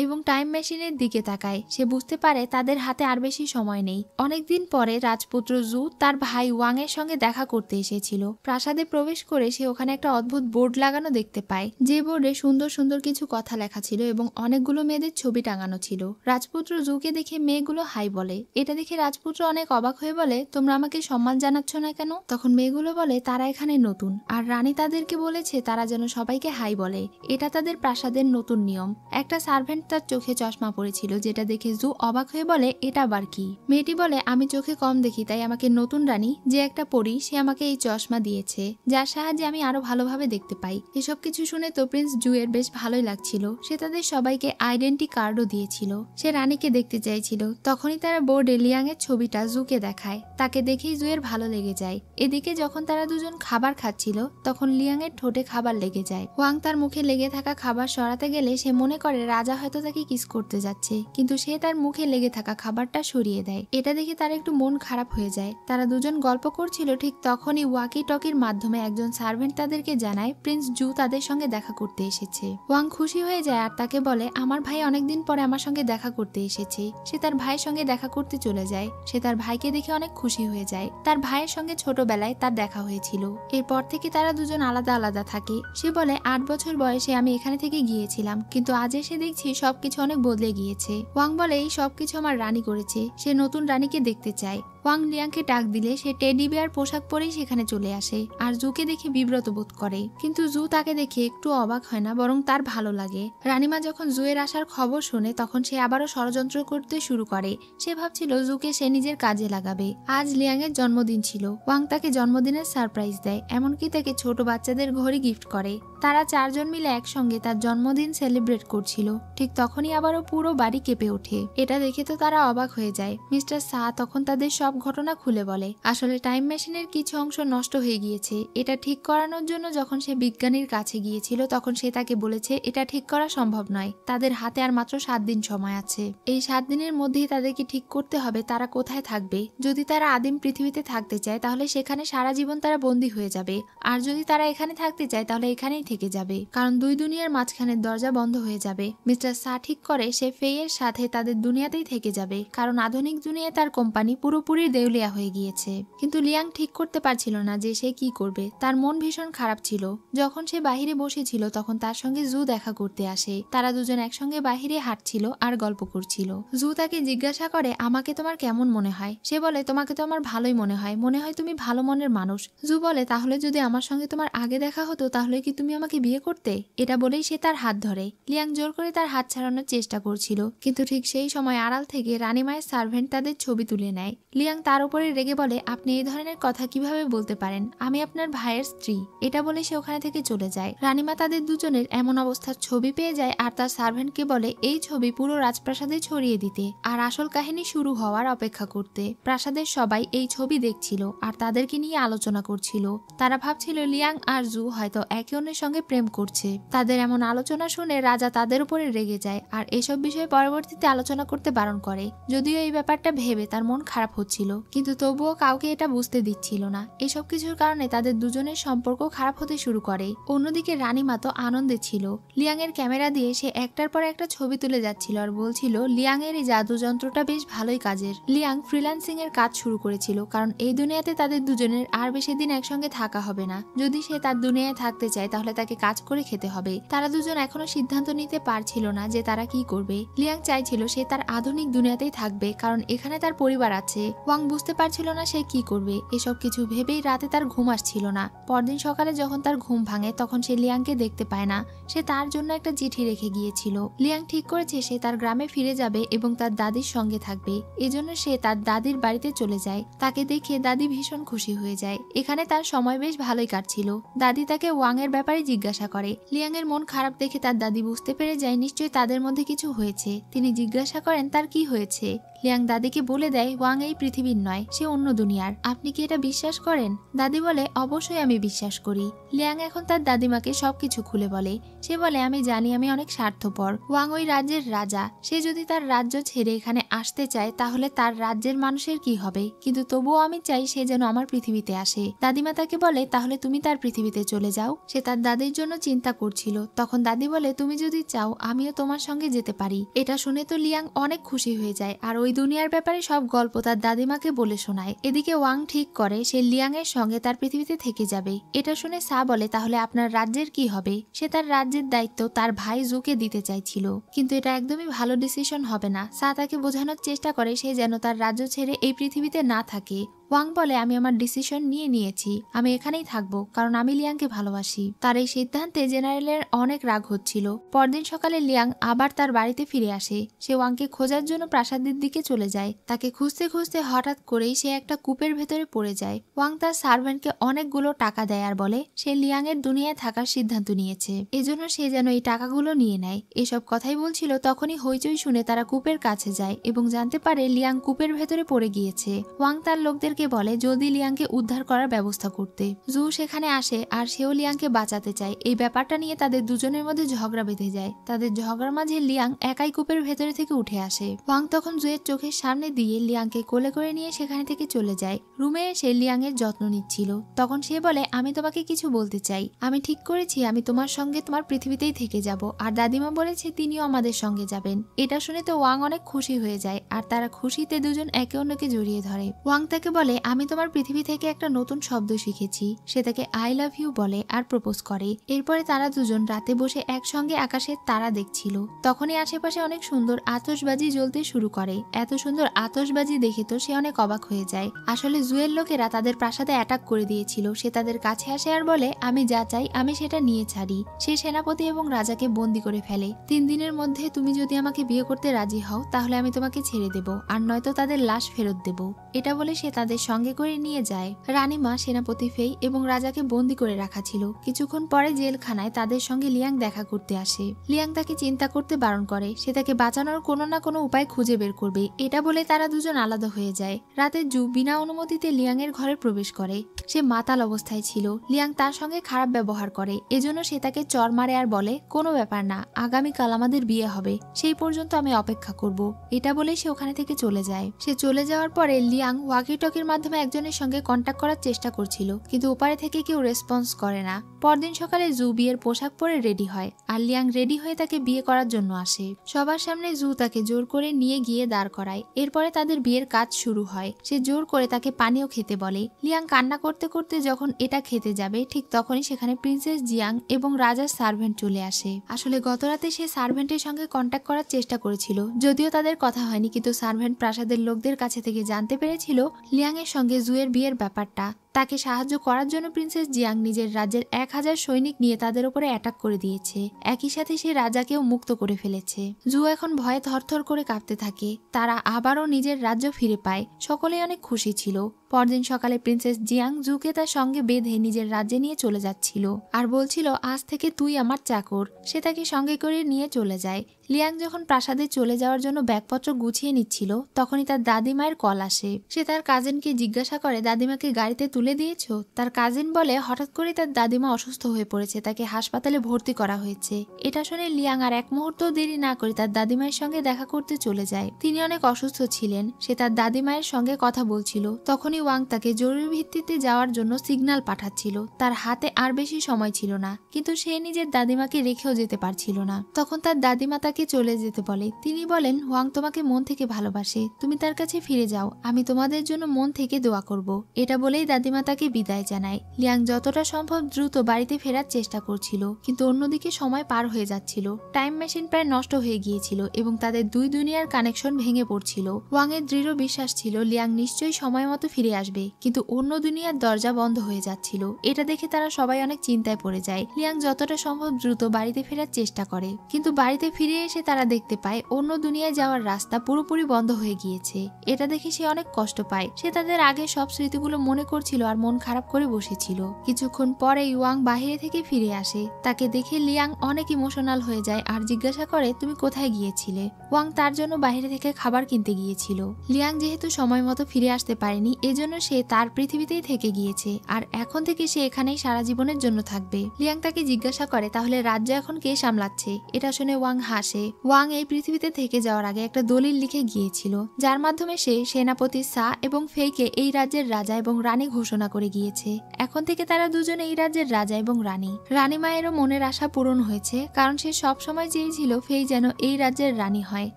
এবং টাইম মেশিনের দিকে তাকায়। সে বুঝতে পারে তাদের হাতে আর বেশি সময় নেই। অনেকদিন পরে রাজপুত্র জু তার ভাই ওয়াং এর সঙ্গে দেখা করতে এসেছিল। প্রাসাদে প্রবেশ করে সে ওখানে একটা অদ্ভুত বোর্ড লাগানো দেখতে পায়, যে বোর্ডে সুন্দর সুন্দর কিছু কথা লেখা ছিল এবং অনেকগুলো মেয়েদের ছবি টাঙানো ছিল। রাজপুত্র জুকে দেখে মেয়েগুলো হাই বলে। এটা দেখে রাজপুত্র অনেক অবাক হয়ে বলে, তোমরা আমাকে সম্মান জানাচ্ছ না কেন? তখন মেয়েগুলো বলে তারা এখানে নতুন আর রানী তাদেরকে বলেছে তারা যেন সবাইকে হাই বলে। এটা তাদের প্রাসাদের নতুন নিয়ম। একটা সার্ভেন্ট তার চোখে চশমা পড়েছিল, যেটা দেখে জু অবাক হয়ে বলে, এটা আবার কি? মেয়েটি বলে, আমি চোখে কম দেখি, তাই আমাকে নতুন রানী যে একটা পরী সে আমাকে এই চশমা দিয়েছে, যার সাহায্যে আমি আরো ভালোভাবে দেখতে পাই। এসব কিছু শুনে তো প্রিন্স জু এর বেশ ভালোই লাগছিল। সে তাদের সবাইকে আইডেন্টি কার্ডও দিয়েছিল। সে রানীকে দেখতে চাইছিল। তখনই তারা বোর্ডে লিয়াং এর ছবিটা জুকে দেখায়। তাকে দেখেই জু এর ভালো লেগে যায়। এদিকে যখন তারা দুজন খাবার খাচ্ছিল তখন লিয়াং এর ঠোঁটে খাবার লেগে যায়। ওয়াং তার মুখে লেগে থাকা খাবার সরাতে গেলে সে মনে করে রাজা হয়তো তাকে কিস করতে যাচ্ছে, কিন্তু সে তার মুখে লেগে থাকা খাবারটা সরিয়ে দেয়। এটা দেখে তার একটু মন খারাপ হয়ে যায়। তারা দুজন গল্প করছিল, ঠিক তখনই ওয়াকি টকির মাধ্যমে একজন সার্ভেন্ট তাদেরকে জানায় প্রিন্স জু তাদের সঙ্গে দেখা করতে এসেছে। ওয়াং খুশি হয়ে যায় আর তাকে বলে, আমার ভাই অনেকদিন পরে আমার সঙ্গে দেখা করতে এসেছে। সে তার ভাইয়ের সঙ্গে দেখা করতে চলে যায়। সে তার ভাইকে দেখে অনেক খুশি হয়ে যায়। তার ভাইয়ের সঙ্গে ছোটবেলায় তার দেখা হয়েছিল। এরপর থেকে তারা দুজন আলাদা আলাদা থাকে। সে বলে, 8 বছর বয়সে আমি এখানে থেকে গিয়েছিলাম, কিন্তু আজ এসে দেখছি সবকিছু অনেক বদলে গিয়েছে। ওয়াং বলে, এই সবকিছু আমার রানী করেছে। সে নতুন রানীকে দেখতে চায়। ওয়াং লিয়াংকে ডাক দিলে সে টেডি বেয়ার পোশাক পরেই সেখানে চলে আসে আর জুকে দেখে বিব্রত বোধ করে, কিন্তু জু তাকে দেখে একটু অবাক হয় না, বরং তার ভালো লাগে। রানীমা যখন জুয়ের আসার খবর শুনে তখন সে আবারও ষড়যন্ত্র করতে শুরু করে। সে ভাবছিল জুকে সে নিজের কাজে লাগাবে। আজ লিয়াং এর জন্মদিন ছিল। ওয়াং তাকে জন্মদিনের সারপ্রাইজ দেয়, এমনকি তাকে ছোট বাচ্চাদের ঘড়ি গিফট করে। তারা 4 জন মিলে একসঙ্গে তার জন্মদিন সেলিব্রেট করছিল। ঠিক তখনই আবারও পুরো বাড়ি কেঁপে ওঠে। এটা দেখে তো তারা অবাক হয়ে যায়। মিস্টার সা তখন তাদের সব ঘটনা খুলে বলে। আসলে টাইম মেশিনের কিছু অংশ নষ্ট হয়ে গিয়েছে। এটা ঠিক করানোর জন্য যখন সে বিজ্ঞানীর কাছে গিয়েছিল তখন সে তাকে বলেছে এটা ঠিক করা সম্ভব নয়। তাদের হাতে আর মাত্র 7 দিন সময় আছে। এই 7 দিনের মধ্যেই তাদেরকে ঠিক করতে হবে তারা কোথায় থাকবে। যদি তারা আদিম পৃথিবীতে থাকতে চায় তাহলে সেখানে সারা জীবন তারা বন্দী হয়ে যাবে, আর যদি তারা এখানে থাকতে চায় তাহলে এখানেই থেকে যাবে, কারণ দুই দুনিয়ার মাঝখানের দরজা বন্ধ হয়ে যাবে। মিস্টার সা ঠিক করে সে ফেইয়ের সাথে তাদের দুনিয়াতেই থেকে যাবে, কারণ আধুনিক দুনিয়ায় তার কোম্পানি পুরোপুরি দেউলিয়া হয়ে গিয়েছে। কিন্তু লিয়াং ঠিক করতে পারছিল না যে সে কি করবে। তার মন ভীষণ খারাপ ছিল। যখন সে বাহিরে বসেছিল তখন তার সঙ্গে জু দেখা করতে আসে। তারা দুজন একসঙ্গে বাহিরে হাঁটছিল আর গল্প করছিল। জু তাকে জিজ্ঞাসা করে, আমাকে তোমার কেমন মনে হয়? সে বলে, তোমাকে তো আমার ভালোই মনে হয় তুমি ভালো মনের মানুষ। জু বলে, তাহলে যদি আমার সঙ্গে তোমার আগে দেখা হতো তাহলে কি তুমি আমাকে বিয়ে করতে? এটা বলেই সে তার হাত ধরে। লিয়াং জোর করে তার হাত ছাড়ানোর চেষ্টা করছিল, কিন্তু ঠিক সেই সময় আড়াল থেকে রানীমায়ের সার্ভেন্ট তাদের ছবি তুলে নেয়। লিয়াং তার উপরে রেগে বলে, আপনি এই ধরনের কথা কিভাবে বলতে পারেন? আমি আপনার ভাইয়ের স্ত্রী। এটা বলে সে ওখানে থেকে চলে যায়। রানীমা তাদের দুজনের এমন অবস্থার ছবি পেয়ে যায় আর তার সার্ভেন্টকে বলে এই ছবি পুরো রাজপ্রাসাদে ছড়িয়ে দিতে আর আসল কাহিনী শুরু হওয়ার অপেক্ষা করতে। প্রাসাদের সবাই এই ছবি দেখছিল আর তাদেরকে নিয়ে আলোচনা করছিল। তারা ভাবছিল লিয়াং আর জু হয়তো একে অন্যের সঙ্গে প্রেম করছে। তাদের এমন আলোচনা শুনে রাজা তাদের উপরে রেগে যায় আর এসব বিষয়ে পরবর্তীতে আলোচনা করতে বারণ করে। যদিও এই ব্যাপারটা ভেবে তার মন খারাপ হচ্ছিল, কিন্তু তবুও কাউকে এটা বুঝতে দিচ্ছিল না। এসব কিছুর কারণে তাদের দুজনের সম্পর্ক খারাপ হতে শুরু করে। অন্যদিকে রানীমা তো আনন্দে ছিল। লিয়াং এর ক্যামেরা দিয়ে সে একটার পর একটা ছবি তুলে যাচ্ছিল আর বলছিল লিয়াং এর এই জাদু যন্ত্রটা বেশ ভালোই কাজের। লিয়াং ফ্রিল্যান্সিং এর কাজ শুরু করেছিল, কারণ এই দুনিয়াতে তাদের দুজনের আর বেশি দিন একসঙ্গে থাকা হবে না। যদি সে তার দুনিয়ায় থাকতে চায় তাহলে তাকে কাজ করে খেতে হবে। তারা দুজন এখনো সিদ্ধান্ত নিতে পারছিল না যে তারা কি করবে। লিয়াং চাইছিল সে তার আধুনিক দুনিয়াতেই থাকবে, কারণ এখানে তার পরিবার আছে। ওয়াং বুঝতে পারছিল না সে কি করবে। এসব কিছু ভেবেই রাতে তার ঘুম আসছিল না। পরদিন সকালে যখন তার ঘুম ভাঙে তখন সে লিয়াংকে দেখতে পায় না। সে তার জন্য একটা চিঠি রেখে গিয়েছিল। লিয়াং ঠিক করেছে সে তার গ্রামে ফিরে যাবে এবং তার দাদির সঙ্গে থাকবে। এজন্য সে তার দাদির বাড়িতে চলে যায়। তাকে দেখে দাদি ভীষণ খুশি হয়ে যায়। এখানে তার সময় বেশ ভালোই কাটছিল। দাদি তাকে ওয়াং এর ব্যাপারে জিজ্ঞাসা করে। লিয়াং এর মন খারাপ দেখে তার দাদি বুঝতে পেরে যায় নিশ্চয়ই তাদের মধ্যে কিছু হয়েছে। তিনি জিজ্ঞাসা করেন তার কি হয়েছে। লিয়াং দাদিকে বলে দেয় ওয়াং এই পৃথিবীর নয়, সে অন্য দুনিয়ার। আপনি কি এটা বিশ্বাস করেন? দাদি বলে অবশ্যই আমি বিশ্বাস করি। লিয়াং এখন তার দাদিমাকে সবকিছু খুলে বলে। সে বলে আমি জানি আমি অনেক স্বার্থপর। ওয়াং ওই রাজ্যের রাজা। সে যদি তার রাজ্য ছেড়ে এখানে আসতে চায় তাহলে তার রাজ্যের মানুষের কি হবে, কিন্তু তবুও আমি চাই সে যেন আমার পৃথিবীতে আসে। দাদিমা তাকে বলে তাহলে তুমি তার পৃথিবীতে চলে যাও। সে তার দাদির জন্য চিন্তা করছিল। তখন দাদি বলে তুমি যদি চাও আমিও তোমার সঙ্গে যেতে পারি। এটা শুনে তো লিয়াং অনেক খুশি হয়ে যায় আর ওই দুনিয়ার ব্যাপারে সব গল্প তার দাদিমাকে বলে শোনায়। এদিকে ওয়াং ঠিক করে সে লিয়াং এর সঙ্গে তার পৃথিবীতে থেকে যাবে। এটা শুনে সা বলে তাহলে আপনার রাজ্যের কি হবে? সে তার রাজ্যের দায়িত্ব তার ভাই জুকে দিতে চাইছিল, কিন্তু এটা একদমই ভালো ডিসিশন হবে না। সা তাকে বোঝানোর চেষ্টা করে সে যেন তার রাজ্য ছেড়ে এই পৃথিবীতে না থাকে। ওয়াং বলে আমি আমার ডিসিশন নিয়ে নিয়েছি, আমি এখানেই থাকবো কারণ আমি লিয়াংকে ভালোবাসি। তার এই সিদ্ধান্তে জেনারেলের অনেক রাগ হচ্ছিল। পরদিন সকালে লিয়াং আবার তার বাড়িতে ফিরে আসে। সে ওয়াংকে খোঁজার জন্য প্রাসাদের দিকে চলে যায়। তাকে খুঁজতে খুঁজতে হঠাৎ করেই সে একটা কূপের ভেতরে পড়ে যায়। ওয়াং তার সার্ভেন্টকে অনেকগুলো টাকা দেয় আর বলে সে লিয়াং এর দুনিয়ায় থাকার সিদ্ধান্ত নিয়েছে, এজন্য সে যেন এই টাকাগুলো নিয়ে নেয়। এসব কথাই বলছিল তখনই হইচই শুনে তারা কূপের কাছে যায় এবং জানতে পারে লিয়াং কূপের ভেতরে পড়ে গিয়েছে। ওয়াং তার লোকদের বলে জলদি লিয়াংকে উদ্ধার করার ব্যবস্থা করতে। জু সেখানে আসে আর সেও লিয়াংকে বাঁচাতে চায়। এই ব্যাপারটা নিয়ে তাদের দুজনের মধ্যে ঝগড়া বেঁধে যায়। তাদের ঝগড়ার মাঝে লিয়াং একাই কূপের ভেতরে থেকে উঠে আসে। ওয়াং তখন জুয়ের চোখের সামনে দিয়ে লিয়াংকে কোলে করে নিয়ে সেখানে থেকে চলে যায়। রুমে এসে লিয়াং এর যত্ন নিচ্ছিল। তখন সে বলে আমি তোমাকে কিছু বলতে চাই। আমি ঠিক করেছি আমি তোমার সঙ্গে তোমার পৃথিবীতেই থেকে যাব, আর দাদিমা বলেছে তিনিও আমাদের সঙ্গে যাবেন। এটা শুনে তো ওয়াং অনেক খুশি হয়ে যায় আর তারা খুশিতে দুজন একে অন্যকে জড়িয়ে ধরে। ওয়াং তাকে বলে আমি তোমার পৃথিবী থেকে একটা নতুন শব্দ শিখেছি। সে তাকে আই লাভ ইউ বলে আর প্রপোজ করে। এরপরে তারা দুজন রাতে বসে একসঙ্গে আকাশের তারা দেখছিল। তখনই আশেপাশে অনেক সুন্দর আতশবাজি জ্বলতে শুরু করে। এত সুন্দর আতশবাজি দেখে তো সে অনেক অবাক হয়ে যায়। আসলে জুয়ের লোকেরা তাদের প্রাসাদে অ্যাটাক করে দিয়েছিল। সে তাদের কাছে আসে আর বলে আমি যা চাই আমি সেটা নিয়ে ছাড়ি। সে সেনাপতি এবং রাজাকে বন্দি করে ফেলে। 3 দিনের মধ্যে তুমি যদি আমাকে বিয়ে করতে রাজি হও তাহলে আমি তোমাকে ছেড়ে দেব, আর নয়তো তাদের লাশ ফেরত দেব। এটা বলে সে তাদের সঙ্গে করে নিয়ে যায়। রানীমা, সেনাপতি ফেই এবং রাজাকে বন্দি করে রাখা ছিল। কিছুক্ষণ পরে জেলখানায় তাদের সঙ্গে লিয়াং দেখা করতে আসে। লিয়াং তাকে চিন্তা করতে বারণ করে। সে তাকে বাঁচানোর কোনো না কোনো উপায় খুঁজে বের করবে। এটা বলে তারা দুজন আলাদা হয়ে যায়। রাতে জু বিনা অনুমতিতে লিয়াং এর ঘরে প্রবেশ করে। সে মাতাল অবস্থায় ছিল। লিয়াং তার সঙ্গে খারাপ ব্যবহার করে, এজন্য সে তাকে চর মারে আর বলে কোনো ব্যাপার না, আগামীকাল আমাদের বিয়ে হবে, সেই পর্যন্ত আমি অপেক্ষা করব। এটা বলে সে ওখানে থেকে চলে যায়। সে চলে যাওয়ার পরে লিয়াং ওয়াকি টকির মাধ্যমে একজনের সঙ্গে কন্ট্যাক্ট করার চেষ্টা করছিল, কিন্তু ওপারে থেকে কেউ রেসপন্স করে না। পরদিন সকালে জু বিয়ের পোশাক পরে রেডি হয় আর লিয়াং রেডি হয়ে তাকে বিয়ে করার জন্য আসে। সবার সামনে জু তাকে জোর করে নিয়ে গিয়ে দাঁড় করায়। এরপরে তাদের বিয়ের কাজ শুরু হয়। সে জোর করে তাকে পানীয় খেতে বলে। লিয়াং কান্না করতে করতে যখন এটা খেতে যাবে ঠিক তখনই সেখানে প্রিন্সেস জিয়াং এবং রাজার সার্ভেন্ট চলে আসে। আসলে গতরাতে সে সার্ভেন্টের সঙ্গে কন্ট্যাক্ট করার চেষ্টা করেছিল, যদিও তাদের কথা হয়নি, কিন্তু সার্ভেন্ট প্রাসাদের লোকদের কাছে থেকে জানতে পেরেছিল লিয়াং এর সঙ্গে জুয়ের বিয়ের ব্যাপারটা। তাকে সাহায্য করার জন্য প্রিন্সেস জিয়াং নিজের রাজ্যের 1000 সৈনিক নিয়ে তাদের উপরে অ্যাটাক করে দিয়েছে। একই সাথে সে রাজাকেও মুক্ত করে ফেলেছে। জু এখন ভয়ে থরথর করে কাঁপতে থাকে। তারা আবারও নিজের রাজ্য ফিরে পায়। সকলেই অনেক খুশি ছিল। পরদিন সকালে প্রিন্সেস জিয়াং জুকে তার সঙ্গে বেঁধে নিজের রাজ্যে নিয়ে চলে যাচ্ছিল আর বলছিল আজ থেকে তুই আমার চাকর। সে তাকে সঙ্গে করে নিয়ে চলে যায়। লিয়াং যখন প্রাসাদে চলে যাওয়ার জন্য ব্যাগপত্র গুছিয়ে নিচ্ছিল তখনই তার দাদিমায়ের কল আসে। সে তার কাজিনকে জিজ্ঞাসা করে দাদিমাকে গাড়িতে তুলে দিয়েছো? তার কাজিন বলে হঠাৎ করে তার দাদিমা অসুস্থ হয়ে পড়েছে, তাকে হাসপাতালে ভর্তি করা হয়েছে। এটা শুনে লিয়াং আর এক মুহূর্ত দেরি না করে তার দাদিমায়ের সঙ্গে দেখা করতে চলে যায়। তিনি অনেক অসুস্থ ছিলেন। সে তার দাদিমায়ের সঙ্গে কথা বলছিল। তখনই ওয়াং তাকে জরুরি ভিত্তিতে যাওয়ার জন্য সিগন্যাল পাঠাচ্ছিল। তার হাতে আর বেশি সময় ছিল না, কিন্তু সে নিজের দাদিমাকে রেখেও যেতে পারছিল না। তখন তার দাদিমা তাকে চলে যেতে বলে। তিনি বলেন ওয়াং তোমাকে মন থেকে ভালোবাসে, তুমি তার কাছে ফিরে যাও, আমি তোমাদের জন্য মন থেকে দোয়া করব। এটা বলেই দাদিমা দাদিমা তাকে বিদায় জানায়। লিয়াং যতটা সম্ভব দ্রুত বাড়িতে ফেরার চেষ্টা করছিল, কিন্তু অন্যদিকে সময় পার হয়ে যাচ্ছিল। টাইম মেশিন প্রায় নষ্ট হয়ে গিয়েছিল এবং তাদের দুই দুনিয়ার কানেকশন ভেঙে পড়ছিল। ওয়াং এর দৃঢ় বিশ্বাস ছিল লিয়াং নিশ্চয়ই সময় মতো ফিরে আসবে, কিন্তু অন্য দুনিয়ার দরজা বন্ধ হয়ে যাচ্ছিল। এটা দেখে তারা সবাই অনেক চিন্তায় পড়ে যায়। লিয়াং যতটা সম্ভব দ্রুত বাড়িতে ফেরার চেষ্টা করে, কিন্তু বাড়িতে ফিরে এসে তারা দেখতে পায় অন্য দুনিয়ায় যাওয়ার রাস্তা পুরোপুরি বন্ধ হয়ে গিয়েছে। এটা দেখে সে অনেক কষ্ট পায়। সে তাদের আগে সব স্মৃতিগুলো মনে করছিল আর মন খারাপ করে বসেছিল। কিছুক্ষণ পরে ওয়াং বাহিরে থেকে ফিরে আসে। তাকে দেখে লিয়াং অনেক ইমোশনাল হয়ে যায় আর জিজ্ঞাসা করে, তুমি কোথায় গিয়েছিলে? ওয়াং তার জন্য বাইরে থেকে খাবার কিনতে গিয়েছিল। লিয়াং যেহেতু সময় মতো ফিরে আসতে পারেনি, এজন্য সে তার পৃথিবীতেই থেকে গিয়েছে আর এখন থেকে সে এখানেই সারা জীবনের জন্য থাকবে। লিয়াং তাকে জিজ্ঞাসা করে, তাহলে রাজ্য এখন কে সামলাচ্ছে? এটা শুনে ওয়াং হাসে। ওয়াং এই পৃথিবীতে থেকে যাওয়ার আগে একটা দলিল লিখে গিয়েছিল, যার মাধ্যমে সে সেনাপতি সা এবং ফেইকে এই রাজ্যের রাজা এবং রানী ঘোষণা করে গিয়েছে। এখন থেকে তারা দুজনে এই রাজ্যের রাজা এবং রানী। রানী মায়েরও মনের আশা পূরণ হয়েছে, কারণ সে সব সময় চেয়েছিল ফেই যেন এই রাজ্যের রানী হয়।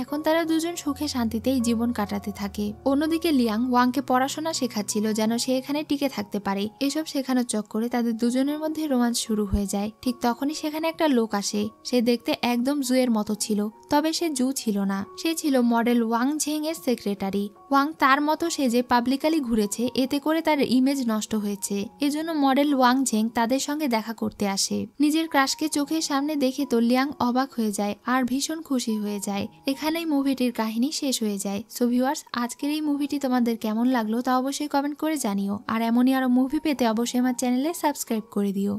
এখন তারা দুজন সুখে শান্তিতেই জীবন কাটাতে থাকে। অন্যদিকে লিয়াং ওয়াংকে পড়াশোনা শেখাচ্ছিল যেন সে এখানে টিকে থাকতে পারে। এসব শেখানোর চক্করে তাদের দুজনের মধ্যে রোমান্স শুরু হয়ে যায়। ঠিক তখনই সেখানে একটা লোক আসে। সে দেখতে একদম জুয়ের মতো ছিল, তবে সে জু ছিল না। সে ছিল মডেল ওয়াং ঝেং এর সেক্রেটারি। ওয়াং তার মতো সেজে পাবলিকালি ঘুরেছে, এতে করে তার ইমেজ নষ্ট হয়েছে। এজন্য মডেল ওয়াং ঝেং তাদের সঙ্গে দেখা করতে আসে। নিজের ক্রাশকে চোখের সামনে দেখে তো লিয়াং অবাক হয়ে যায় আর ভীষণ খুশি হয়ে যায়। এখানেই মুভিটির কাহিনী শেষ হয়ে যায়। সো ভিউয়ার্স, আজকের এই মুভিটি তোমাদের কেমন লাগলো তা অবশ্যই কমেন্ট করে জানিও। আর এমনই আরো মুভি পেতে অবশ্যই আমার চ্যানেলে সাবস্ক্রাইব করে দিও।